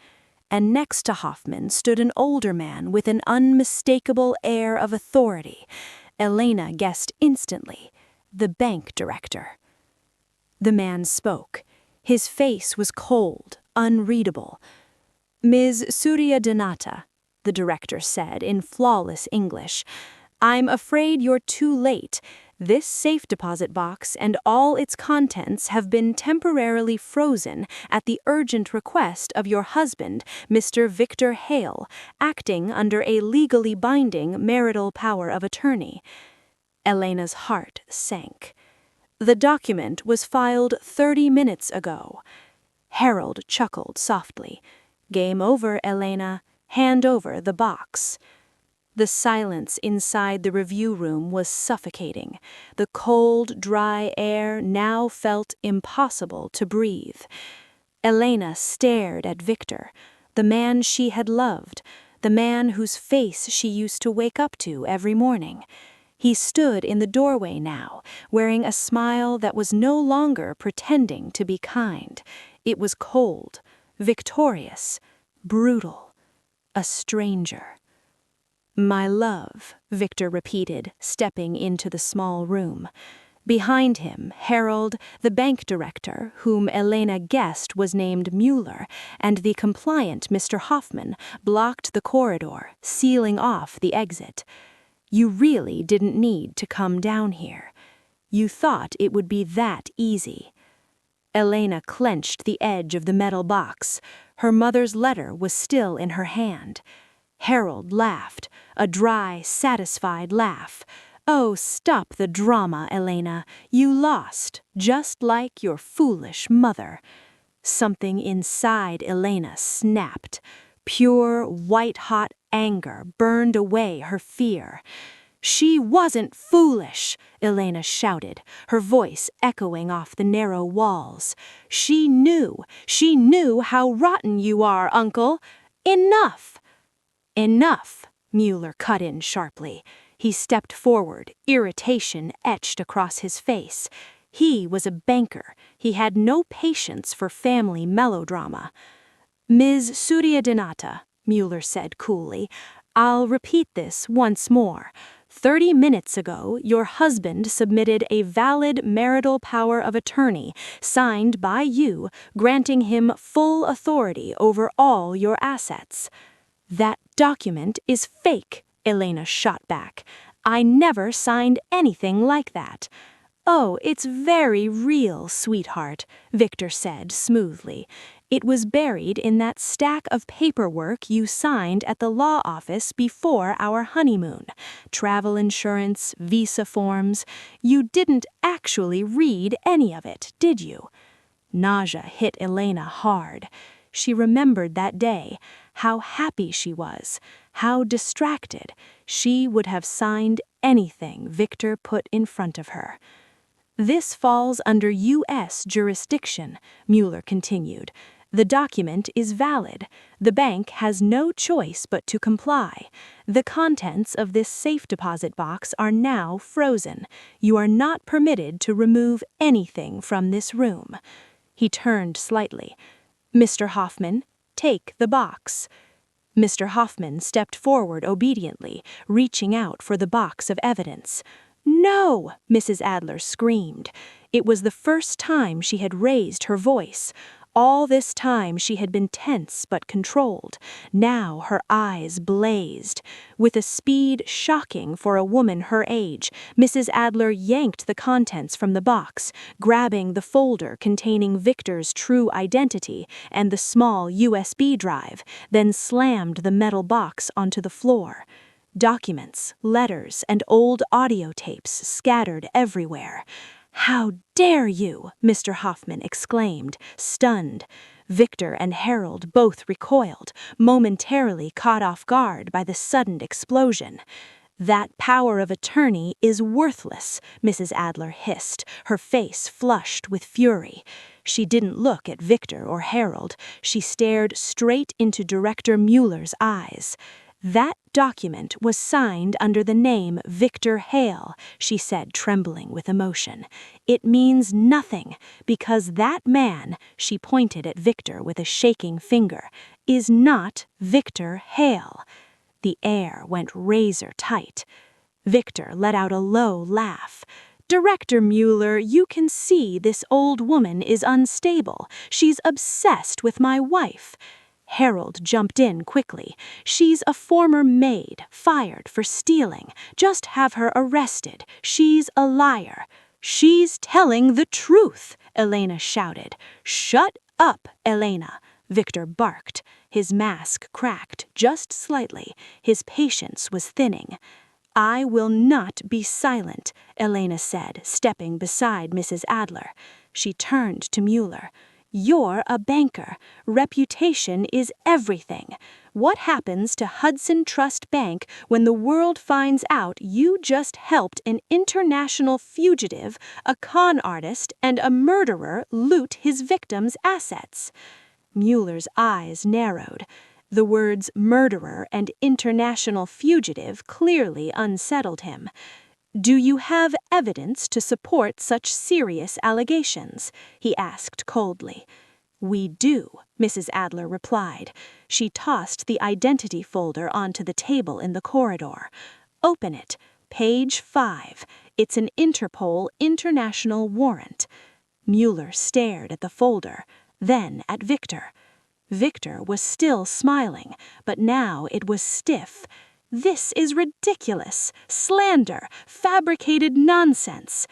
C: And next to Hoffman stood an older man with an unmistakable air of authority. Elena guessed instantly, the bank director. The man spoke. His face was cold, unreadable. "Ms. Surya-Danata," the director said in flawless English, "I'm afraid you're too late. This safe deposit box and all its contents have been temporarily frozen at the urgent request of your husband, Mr. Victor Hale, acting under a legally binding marital power of attorney." Elena's heart sank. "The document was filed 30 minutes ago." Harold chuckled softly. "Game over, Elena. Hand over the box." The silence inside the review room was suffocating. The cold, dry air now felt impossible to breathe. Elena stared at Victor, the man she had loved, the man whose face she used to wake up to every morning. He stood in the doorway now, wearing a smile that was no longer pretending to be kind. It was cold, victorious, brutal, a stranger. "My love," Victor repeated, stepping into the small room. Behind him, Harold, the bank director, whom Elena guessed was named Mueller, and the compliant Mr. Hoffman, blocked the corridor, sealing off the exit. "You really didn't need to come down here. You thought it would be that easy." Elena clenched the edge of the metal box. Her mother's letter was still in her hand. Harold laughed, a dry, satisfied laugh. "Oh, stop the drama, Elena. You lost, just like your foolish mother." Something inside Elena snapped. Pure, white-hot anger burned away her fear. "She wasn't foolish," Elena shouted, her voice echoing off the narrow walls. She knew how rotten you are, Uncle. Enough!" "Enough," Mueller cut in sharply. He stepped forward, irritation etched across his face. He was a banker. He had no patience for family melodrama. "Ms. Surya-Danata," Mueller said coolly, "I'll repeat this once more. 30 minutes ago, your husband submitted a valid marital power of attorney signed by you, granting him full authority over all your assets." "That document is fake," Elena shot back. "I never signed anything like that." "Oh, it's very real, sweetheart," Victor said smoothly. "It was buried in that stack of paperwork you signed at the law office before our honeymoon. Travel insurance, visa forms. You didn't actually read any of it, did you?" Nausea hit Elena hard. She remembered that day, how happy she was, how distracted. She would have signed anything Victor put in front of her.
A: This falls under U.S. jurisdiction, Mueller continued. The document is valid. The bank has no choice but to comply. The contents of this safe deposit box are now frozen. You are not permitted to remove anything from this room. He turned slightly. Mr. Hoffman, take the box. Mr. Hoffman stepped forward obediently, reaching out for the box of evidence. No! Mrs. Adler screamed. It was the first time she had raised her voice. All this time she had been tense but controlled. Now her eyes blazed. With a speed shocking for a woman her age, Mrs. Adler yanked the contents from the box, grabbing the folder containing Victor's true identity and the small USB drive, then slammed the metal box onto the floor. Documents, letters, and old audio tapes scattered everywhere. "How dare you!" Mr. Hoffman exclaimed, stunned. Victor and Harold both recoiled, momentarily caught off guard by the sudden explosion. "That power of attorney is worthless," Mrs. Adler hissed, her face flushed with fury. She didn't look at Victor or Harold. She stared straight into Director Mueller's eyes. "That document was signed under the name Victor Hale," she said, trembling with emotion. "It means nothing, because that man," she pointed at Victor with a shaking finger, "is not Victor Hale." The air went razor tight. Victor let out a low laugh. "Director Mueller, you can see this old woman is unstable. She's obsessed with my wife." Harold jumped in quickly. "She's a former maid, fired for stealing. Just have her arrested. She's a liar." "She's telling the truth," Elena shouted. "Shut up, Elena," Victor barked. His mask cracked just slightly. His patience was thinning. "I will not be silent," Elena said, stepping beside Mrs. Adler. She turned to Mueller. "You're a banker. Reputation is everything. What happens to Hudson Trust Bank when the world finds out you just helped an international fugitive, a con artist, and a murderer loot his victims' assets?" Mueller's eyes narrowed. The words murderer and international fugitive clearly unsettled him. "Do you have evidence to support such serious allegations?" he asked coldly. "We do," Mrs. Adler replied. She tossed the identity folder onto the table in the corridor. "Open it. Page 5. It's an Interpol international warrant." Mueller stared at the folder, then at Victor. Victor was still smiling, but now it was stiff. "This is ridiculous, slander, fabricated nonsense."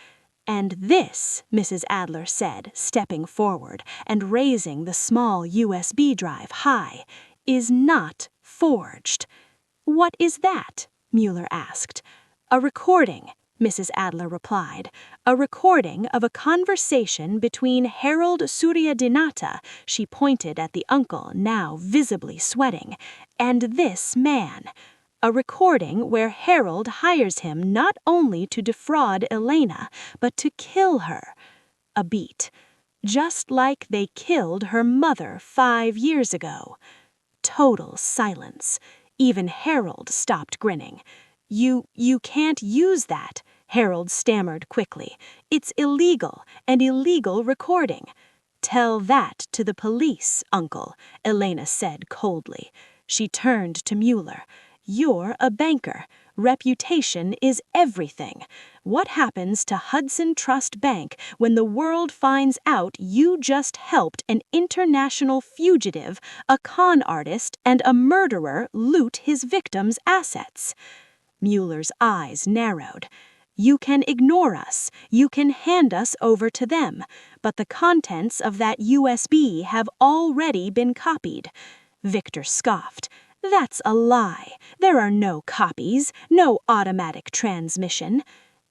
A: "And this," Mrs. Adler said, stepping forward and raising the small USB drive high, "is not forged." "What is that?" Mueller asked. "A recording," Mrs. Adler replied. "A recording of a conversation between Harold Suryadinata," she pointed at the uncle, now visibly sweating, "and this man. A recording where Harold hires him not only to defraud Elena, but to kill her. A beat. Just like they killed her mother 5 years ago." Total silence. Even Harold stopped grinning. You can't use that," Harold stammered quickly. "It's illegal, an illegal recording." "Tell that to the police, uncle," Elena said coldly. She turned to Mueller. "You're a banker. Reputation is everything. What happens to Hudson Trust Bank when the world finds out you just helped an international fugitive, a con artist, and a murderer loot his victims' assets?" Mueller's eyes narrowed. "You can ignore us. You can hand us over to them. But the contents of that USB have already been copied." Victor scoffed. "That's a lie. There are no copies, no automatic transmission."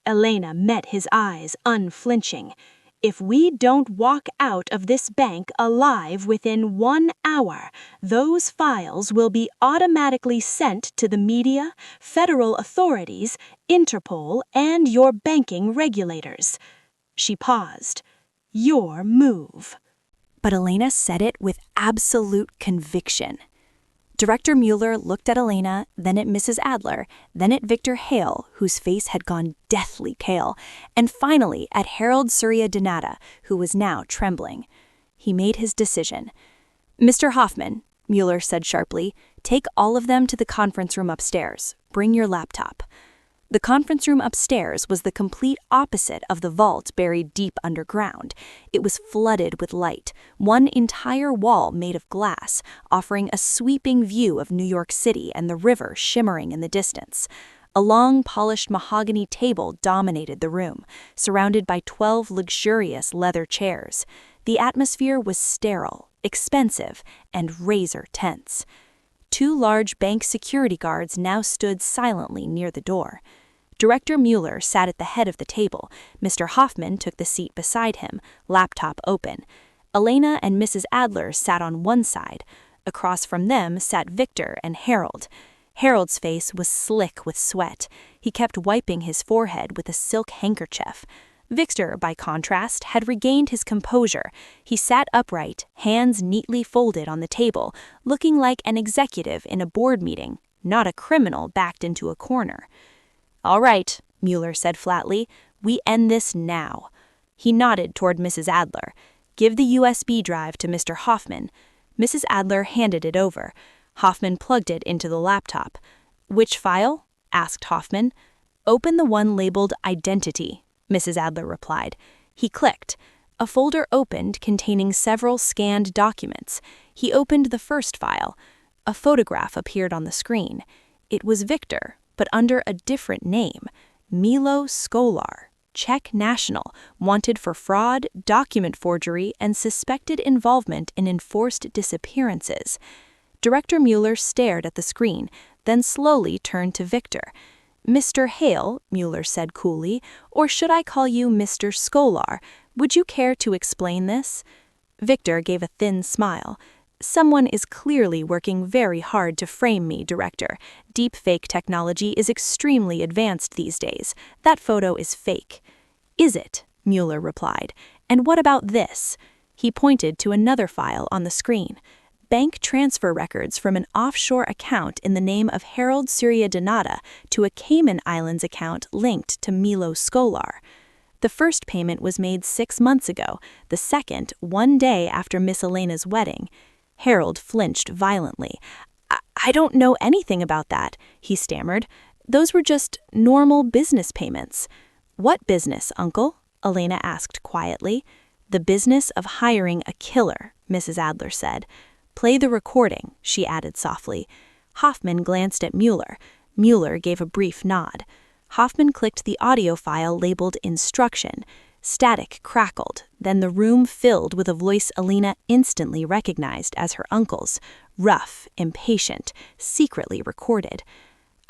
A: Elena met his eyes unflinching. "If we don't walk out of this bank alive within 1 hour, those files will be automatically sent to the media, federal authorities, Interpol, and your banking regulators."
B: She paused. "Your move."
A: But Elena said it with absolute conviction. Director Mueller looked at Elena, then at Mrs. Adler, then at Victor Hale, whose face had gone deathly pale, and finally at Harold Surya Donata, who was now trembling. He made his decision. "Mr. Hoffman," Mueller said sharply, "take all of them to the conference room upstairs. Bring your laptop." The conference room upstairs was the complete opposite of the vault buried deep underground. It was flooded with light, one entire wall made of glass, offering a sweeping view of New York City and the river shimmering in the distance. A long, polished mahogany table dominated the room, surrounded by 12 luxurious leather chairs. The atmosphere was sterile, expensive, and razor tense. 2 large bank security guards now stood silently near the door. Director Mueller sat at the head of the table. Mr. Hoffman took the seat beside him, laptop open. Elena and Mrs. Adler sat on one side. Across from them sat Victor and Harold. Harold's face was slick with sweat. He kept wiping his forehead with a silk handkerchief. Victor, by contrast, had regained his composure. He sat upright, hands neatly folded on the table, looking like an executive in a board meeting, not a criminal backed into a corner. "All right," Mueller said flatly, "we end this now." He nodded toward Mrs. Adler. "Give the USB drive to Mr. Hoffman." Mrs. Adler handed it over. Hoffman plugged it into the laptop. "Which file?" asked Hoffman. "Open the one labeled Identity," Mrs. Adler replied. He clicked. A folder opened containing several scanned documents. He opened the first file. A photograph appeared on the screen. It was Victor, but under a different name, Milo Skolar, Czech national, wanted for fraud, document forgery, and suspected involvement in enforced disappearances. Director Mueller stared at the screen, then slowly turned to Victor. "Mr. Hale," Mueller said coolly, "or should I call you Mr. Skolar? Would you care to explain this?" Victor gave a thin smile. "Someone is clearly working very hard to frame me, Director. Deepfake technology is extremely advanced these days. That photo is fake." "Is it?" Mueller replied. "And what about this?" He pointed to another file on the screen. Bank transfer records from an offshore account in the name of Harold Surya Donata to a Cayman Islands account linked to Milo Skolar. The first payment was made 6 months ago, the second 1 day after Miss Elena's wedding. Harold flinched violently. I don't know anything about that," he stammered. "Those were just normal business payments." "What business, Uncle?" Elena asked quietly. "The business of hiring a killer," Mrs. Adler said. "Play the recording," she added softly. Hoffman glanced at Mueller. Mueller gave a brief nod. Hoffman clicked the audio file labeled Instruction. Static crackled, then the room filled with a voice Elena instantly recognized as her uncle's, rough, impatient, secretly recorded.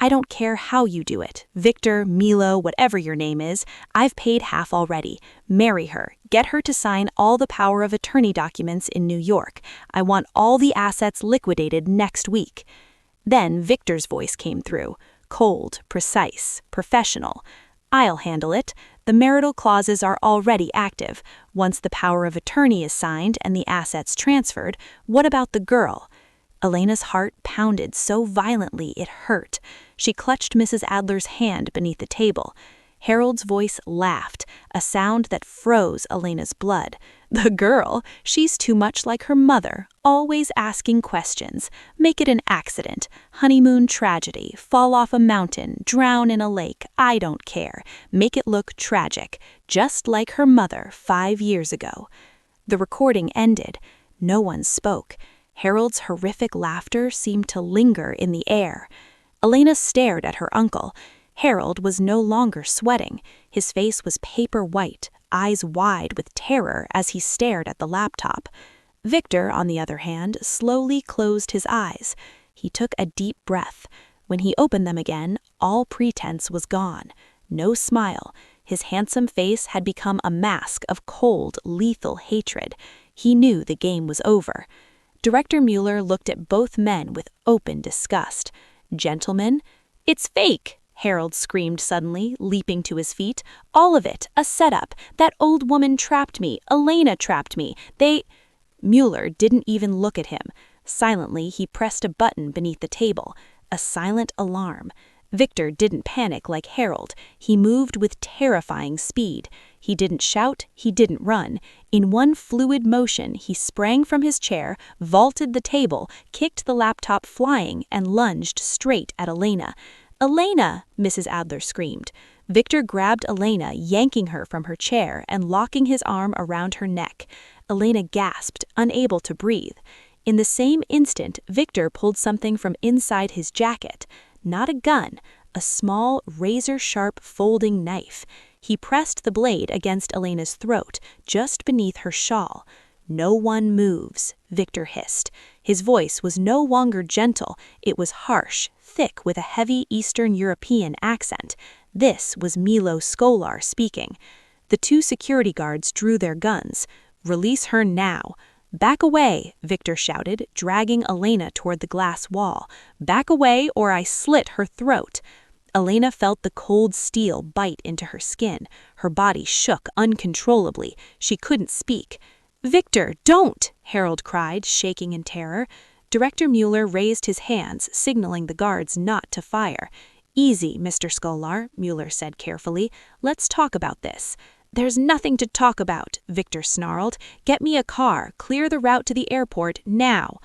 A: "I don't care how you do it. Victor, Milo, whatever your name is, I've paid half already. Marry her. Get her to sign all the power of attorney documents in New York. I want all the assets liquidated next week." Then Victor's voice came through, cold, precise, professional. "I'll handle it. The marital clauses are already active. Once the power of attorney is signed and the assets transferred, what about the girl?" Elena's heart pounded so violently it hurt. She clutched Mrs. Adler's hand beneath the table. Harold's voice laughed, a sound that froze Elena's blood. "The girl? She's too much like her mother, always asking questions. Make it an accident, honeymoon tragedy, fall off a mountain, drown in a lake, I don't care. Make it look tragic, just like her mother 5 years ago." The recording ended. No one spoke. Harold's horrific laughter seemed to linger in the air. Elena stared at her uncle. Harold was no longer sweating. His face was paper white, eyes wide with terror as he stared at the laptop. Victor, on the other hand, slowly closed his eyes. He took a deep breath. When he opened them again, all pretense was gone. No smile. His handsome face had become a mask of cold, lethal hatred. He knew the game was over. Director Mueller looked at both men with open disgust. "Gentlemen, it's fake. Harold screamed suddenly, leaping to his feet. "All of it, a setup. That old woman trapped me. Elena trapped me. Mueller didn't even look at him. Silently, he pressed a button beneath the table. A silent alarm. Victor didn't panic like Harold. He moved with terrifying speed. He didn't shout, he didn't run. In one fluid motion, he sprang from his chair, vaulted the table, kicked the laptop flying, and lunged straight at Elena. "Elena!" Mrs. Adler screamed. Victor grabbed Elena, yanking her from her chair and locking his arm around her neck. Elena gasped, unable to breathe. In the same instant, Victor pulled something from inside his jacket. Not a gun, a small, razor-sharp folding knife. He pressed the blade against Elena's throat, just beneath her shawl. "No one moves," Victor hissed. His voice was no longer gentle, it was harsh, thick with a heavy Eastern European accent. This was Milo Skolar speaking. The two security guards drew their guns. "Release her now." "Back away," Victor shouted, dragging Elena toward the glass wall. "Back away or I slit her throat." Elena felt the cold steel bite into her skin. Her body shook uncontrollably. She couldn't speak. "Victor, don't!" Harold cried, shaking in terror. Director Mueller raised his hands, signaling the guards not to fire. "Easy, Mr. Skolar," Mueller said carefully. "Let's talk about this." "There's nothing to talk about," Victor snarled. "Get me a car, clear the route to the airport, now."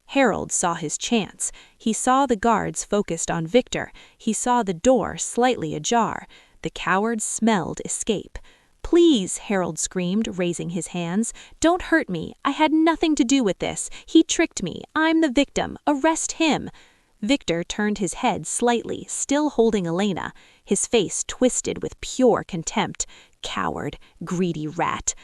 A: Harold saw his chance. He saw the guards focused on Victor. He saw the door slightly ajar. The coward smelled escape. "Please," Harold screamed, raising his hands. "Don't hurt me. I had nothing to do with this. He tricked me. I'm the victim. Arrest him." Victor turned his head slightly, still holding Elena. His face twisted with pure contempt. "Coward, greedy rat."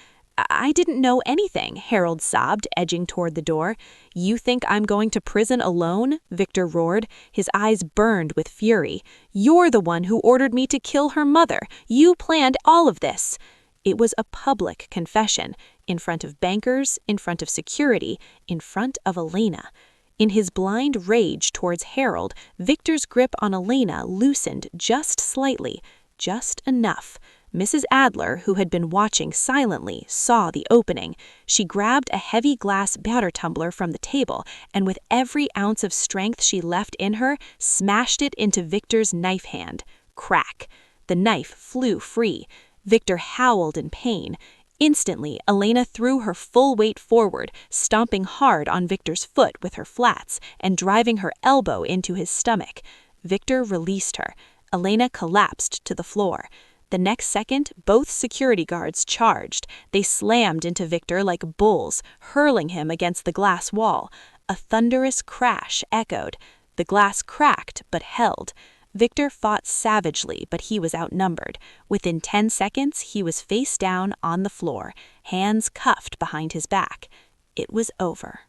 A: "I didn't know anything," Harold sobbed, edging toward the door. "You think I'm going to prison alone?" Victor roared. His eyes burned with fury. "You're the one who ordered me to kill her mother. You planned all of this." It was a public confession, in front of bankers, in front of security, in front of Elena. In his blind rage towards Harold, Victor's grip on Elena loosened just slightly, just enough. Mrs. Adler, who had been watching silently, saw the opening. She grabbed a heavy glass batter tumbler from the table and with every ounce of strength she left in her, smashed it into Victor's knife hand. Crack! The knife flew free. Victor howled in pain. Instantly, Elena threw her full weight forward, stomping hard on Victor's foot with her flats and driving her elbow into his stomach. Victor released her. Elena collapsed to the floor. The next second, both security guards charged. They slammed into Victor like bulls, hurling him against the glass wall. A thunderous crash echoed. The glass cracked but held. Victor fought savagely, but he was outnumbered. Within 10 seconds, he was face down on the floor, hands cuffed behind his back. It was over.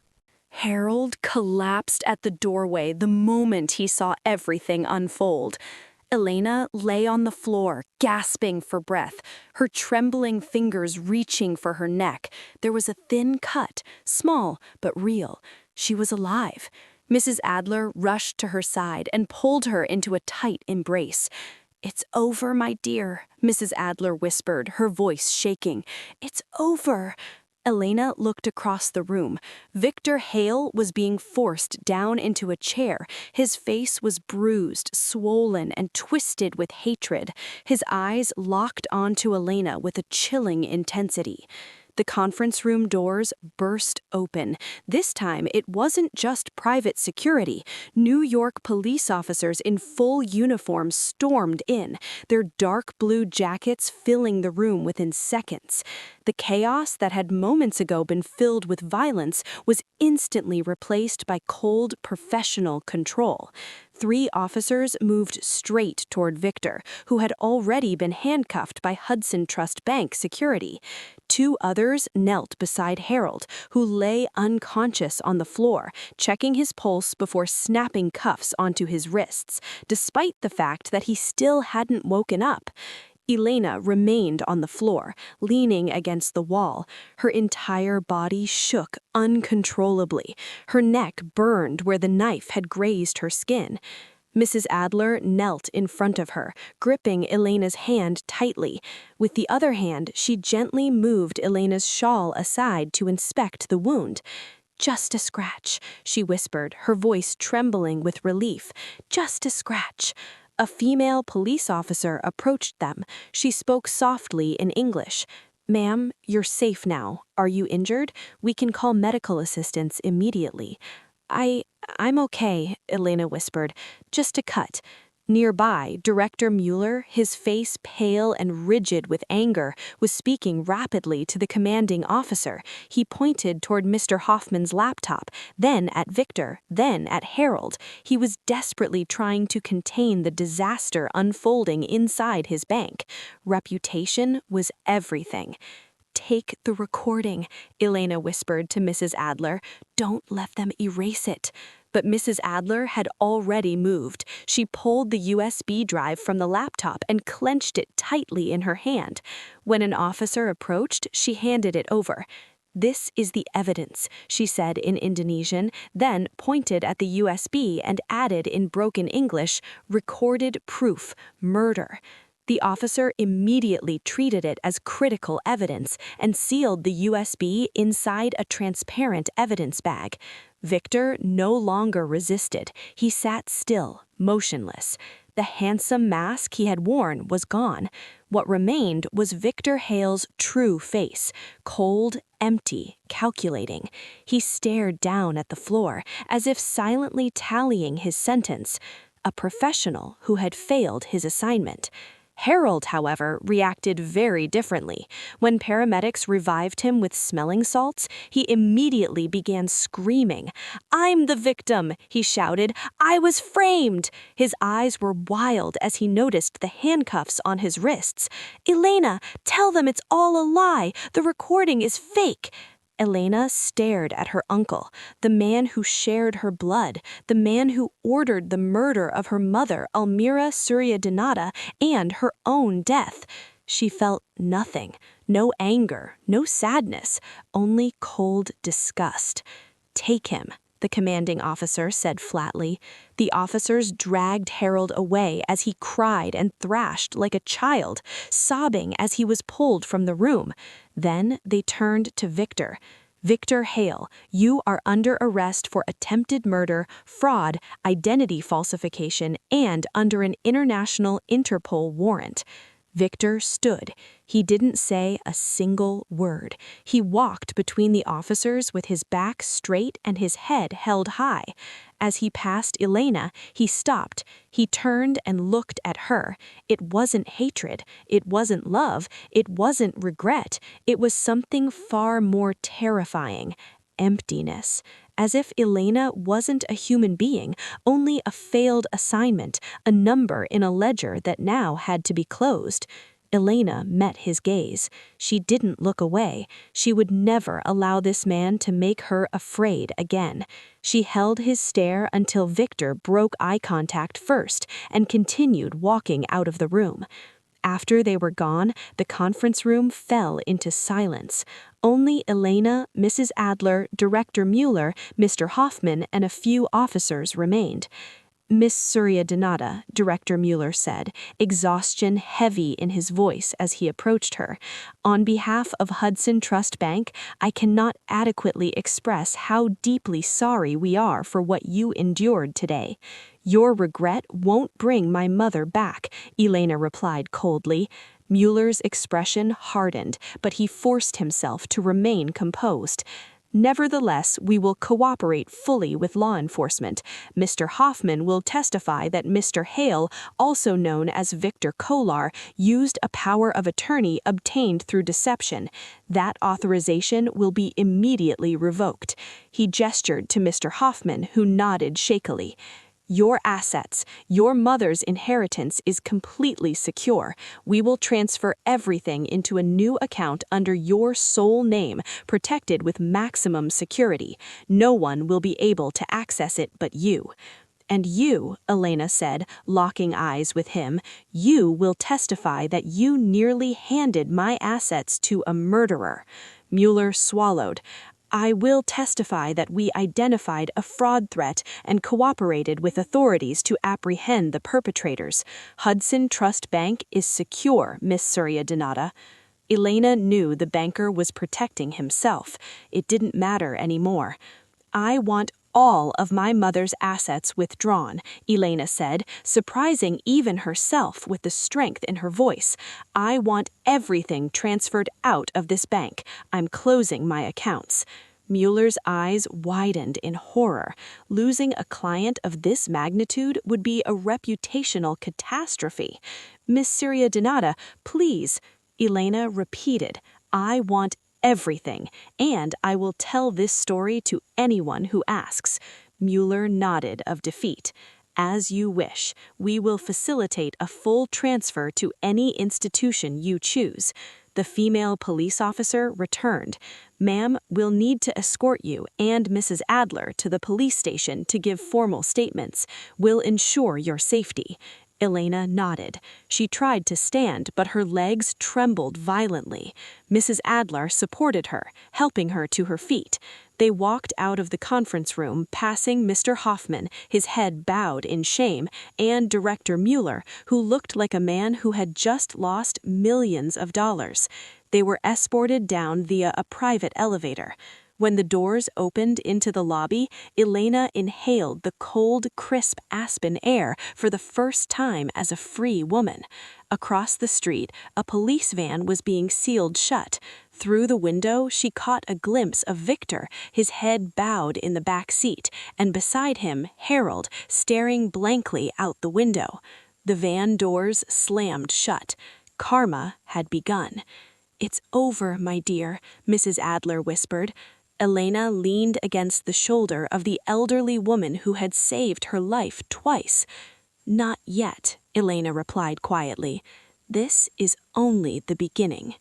B: Harold collapsed at the doorway the moment he saw everything unfold. Elena lay on the floor, gasping for breath, her trembling fingers reaching for her neck. There was a thin cut, small but real. She was alive. Mrs. Adler rushed to her side and pulled her into a tight embrace. "It's over, my dear," Mrs. Adler whispered, her voice shaking. "It's over." Elena looked across the room. Victor Hale was being forced down into a chair. His face was bruised, swollen, and twisted with hatred. His eyes locked onto Elena with a chilling intensity. The conference room doors burst open. This time, it wasn't just private security. New York police officers in full uniform stormed in, their dark blue jackets filling the room within seconds. The chaos that had moments ago been filled with violence was instantly replaced by cold, professional control. 3 officers moved straight toward Victor, who had already been handcuffed by Hudson Trust Bank security. 2 others knelt beside Harold, who lay unconscious on the floor, checking his pulse before snapping cuffs onto his wrists, despite the fact that he still hadn't woken up. Elena remained on the floor, leaning against the wall. Her entire body shook uncontrollably. Her neck burned where the knife had grazed her skin.
A: Mrs. Adler knelt in front of her, gripping Elena's hand tightly. With the other hand, she gently moved Elena's shawl aside to inspect the wound. "Just a scratch," she whispered, her voice trembling with relief. "Just a scratch." A female police officer approached them. She spoke softly in English. "Ma'am, you're safe now. Are you injured? We can call medical assistance immediately." I'm okay," Elena whispered. "Just a cut." Nearby, Director Mueller, his face pale and rigid with anger, was speaking rapidly to the commanding officer. He pointed toward Mr. Hoffman's laptop, then at Victor, then at Harold. He was desperately trying to contain the disaster unfolding inside his bank. Reputation was everything. "Take the recording," Elena whispered to Mrs. Adler. "Don't let them erase it." But Mrs. Adler had already moved. She pulled the USB drive from the laptop and clenched it tightly in her hand. When an officer approached, she handed it over. "This is the evidence," she said in Indonesian, then pointed at the USB and added in broken English, "Recorded proof, murder." The officer immediately treated it as critical evidence and sealed the USB inside a transparent evidence bag. Victor no longer resisted. He sat still, motionless. The handsome mask he had worn was gone. What remained was Victor Hale's true face, cold, empty, calculating. He stared down at the floor, as if silently tallying his sentence. A professional who had failed his assignment. Harold, however, reacted very differently. When paramedics revived him with smelling salts, he immediately began screaming. "I'm the victim," he shouted. "I was framed." His eyes were wild as he noticed the handcuffs on his wrists. "Elena, tell them it's all a lie. The recording is fake." Elena stared at her uncle, the man who shared her blood, the man who ordered the murder of her mother, Almira Suryadinata, and her own death. She felt nothing, no anger, no sadness, only cold disgust. "Take him," the commanding officer said flatly. The officers dragged Harold away as he cried and thrashed like a child, sobbing as he was pulled from the room. Then they turned to Victor. "Victor Hale, you are under arrest for attempted murder, fraud, identity falsification, and under an international Interpol warrant." Victor stood. He didn't say a single word. He walked between the officers with his back straight and his head held high. As he passed Elena, he stopped. He turned and looked at her. It wasn't hatred. It wasn't love. It wasn't regret. It was something far more terrifying. Emptiness. As if Elena wasn't a human being, only a failed assignment, a number in a ledger that now had to be closed. Elena met his gaze. She didn't look away. She would never allow this man to make her afraid again. She held his stare until Victor broke eye contact first and continued walking out of the room. After they were gone, the conference room fell into silence. Only Elena, Mrs. Adler, Director Mueller, Mr. Hoffman, and a few officers remained. "Miss Suryadinata," Director Mueller said, exhaustion heavy in his voice as he approached her. "On behalf of Hudson Trust Bank, I cannot adequately express how deeply sorry we are for what you endured today." "Your regret won't bring my mother back," Elena replied coldly. Mueller's expression hardened, but he forced himself to remain composed. "Nevertheless, we will cooperate fully with law enforcement. Mr. Hoffman will testify that Mr. Hale, also known as Victor Kolar, used a power of attorney obtained through deception. That authorization will be immediately revoked." He gestured to Mr. Hoffman, who nodded shakily. "Your assets, your mother's inheritance is completely secure. We will transfer everything into a new account under your sole name, protected with maximum security. No one will be able to access it but you." "And you," Elena said, locking eyes with him, "you will testify that you nearly handed my assets to a murderer." Mueller swallowed. I will testify that we identified a fraud threat and cooperated with authorities to apprehend the perpetrators. Hudson Trust Bank is secure, Miss Surya Donata. Elena knew the banker was protecting himself. It didn't matter anymore. I want all of my mother's assets withdrawn, Elena said, surprising even herself with the strength in her voice. I want everything transferred out of this bank. I'm closing my accounts. Mueller's eyes widened in horror. Losing a client of this magnitude would be a reputational catastrophe. Miss Surya Donata, please. Elena repeated, I want everything, and I will tell this story to anyone who asks. Mueller nodded of defeat. As you wish, we will facilitate a full transfer to any institution you choose. The female police officer returned. Ma'am, we'll need to escort you and Mrs. Adler to the police station to give formal statements. We'll ensure your safety. Elena nodded. She tried to stand, but her legs trembled violently. Mrs. Adler supported her, helping her to her feet. They walked out of the conference room, passing Mr. Hoffman, his head bowed in shame, and Director Mueller, who looked like a man who had just lost millions of dollars. They were escorted down via a private elevator. When the doors opened into the lobby, Elena inhaled the cold, crisp Aspen air for the first time as a free woman. Across the street, a police van was being sealed shut. Through the window, she caught a glimpse of Victor, his head bowed in the back seat, and beside him, Harold, staring blankly out the window. The van doors slammed shut. Karma had begun. It's over, my dear, Mrs. Adler whispered. Elena leaned against the shoulder of the elderly woman who had saved her life twice. Not yet, Elena replied quietly. This is only the beginning.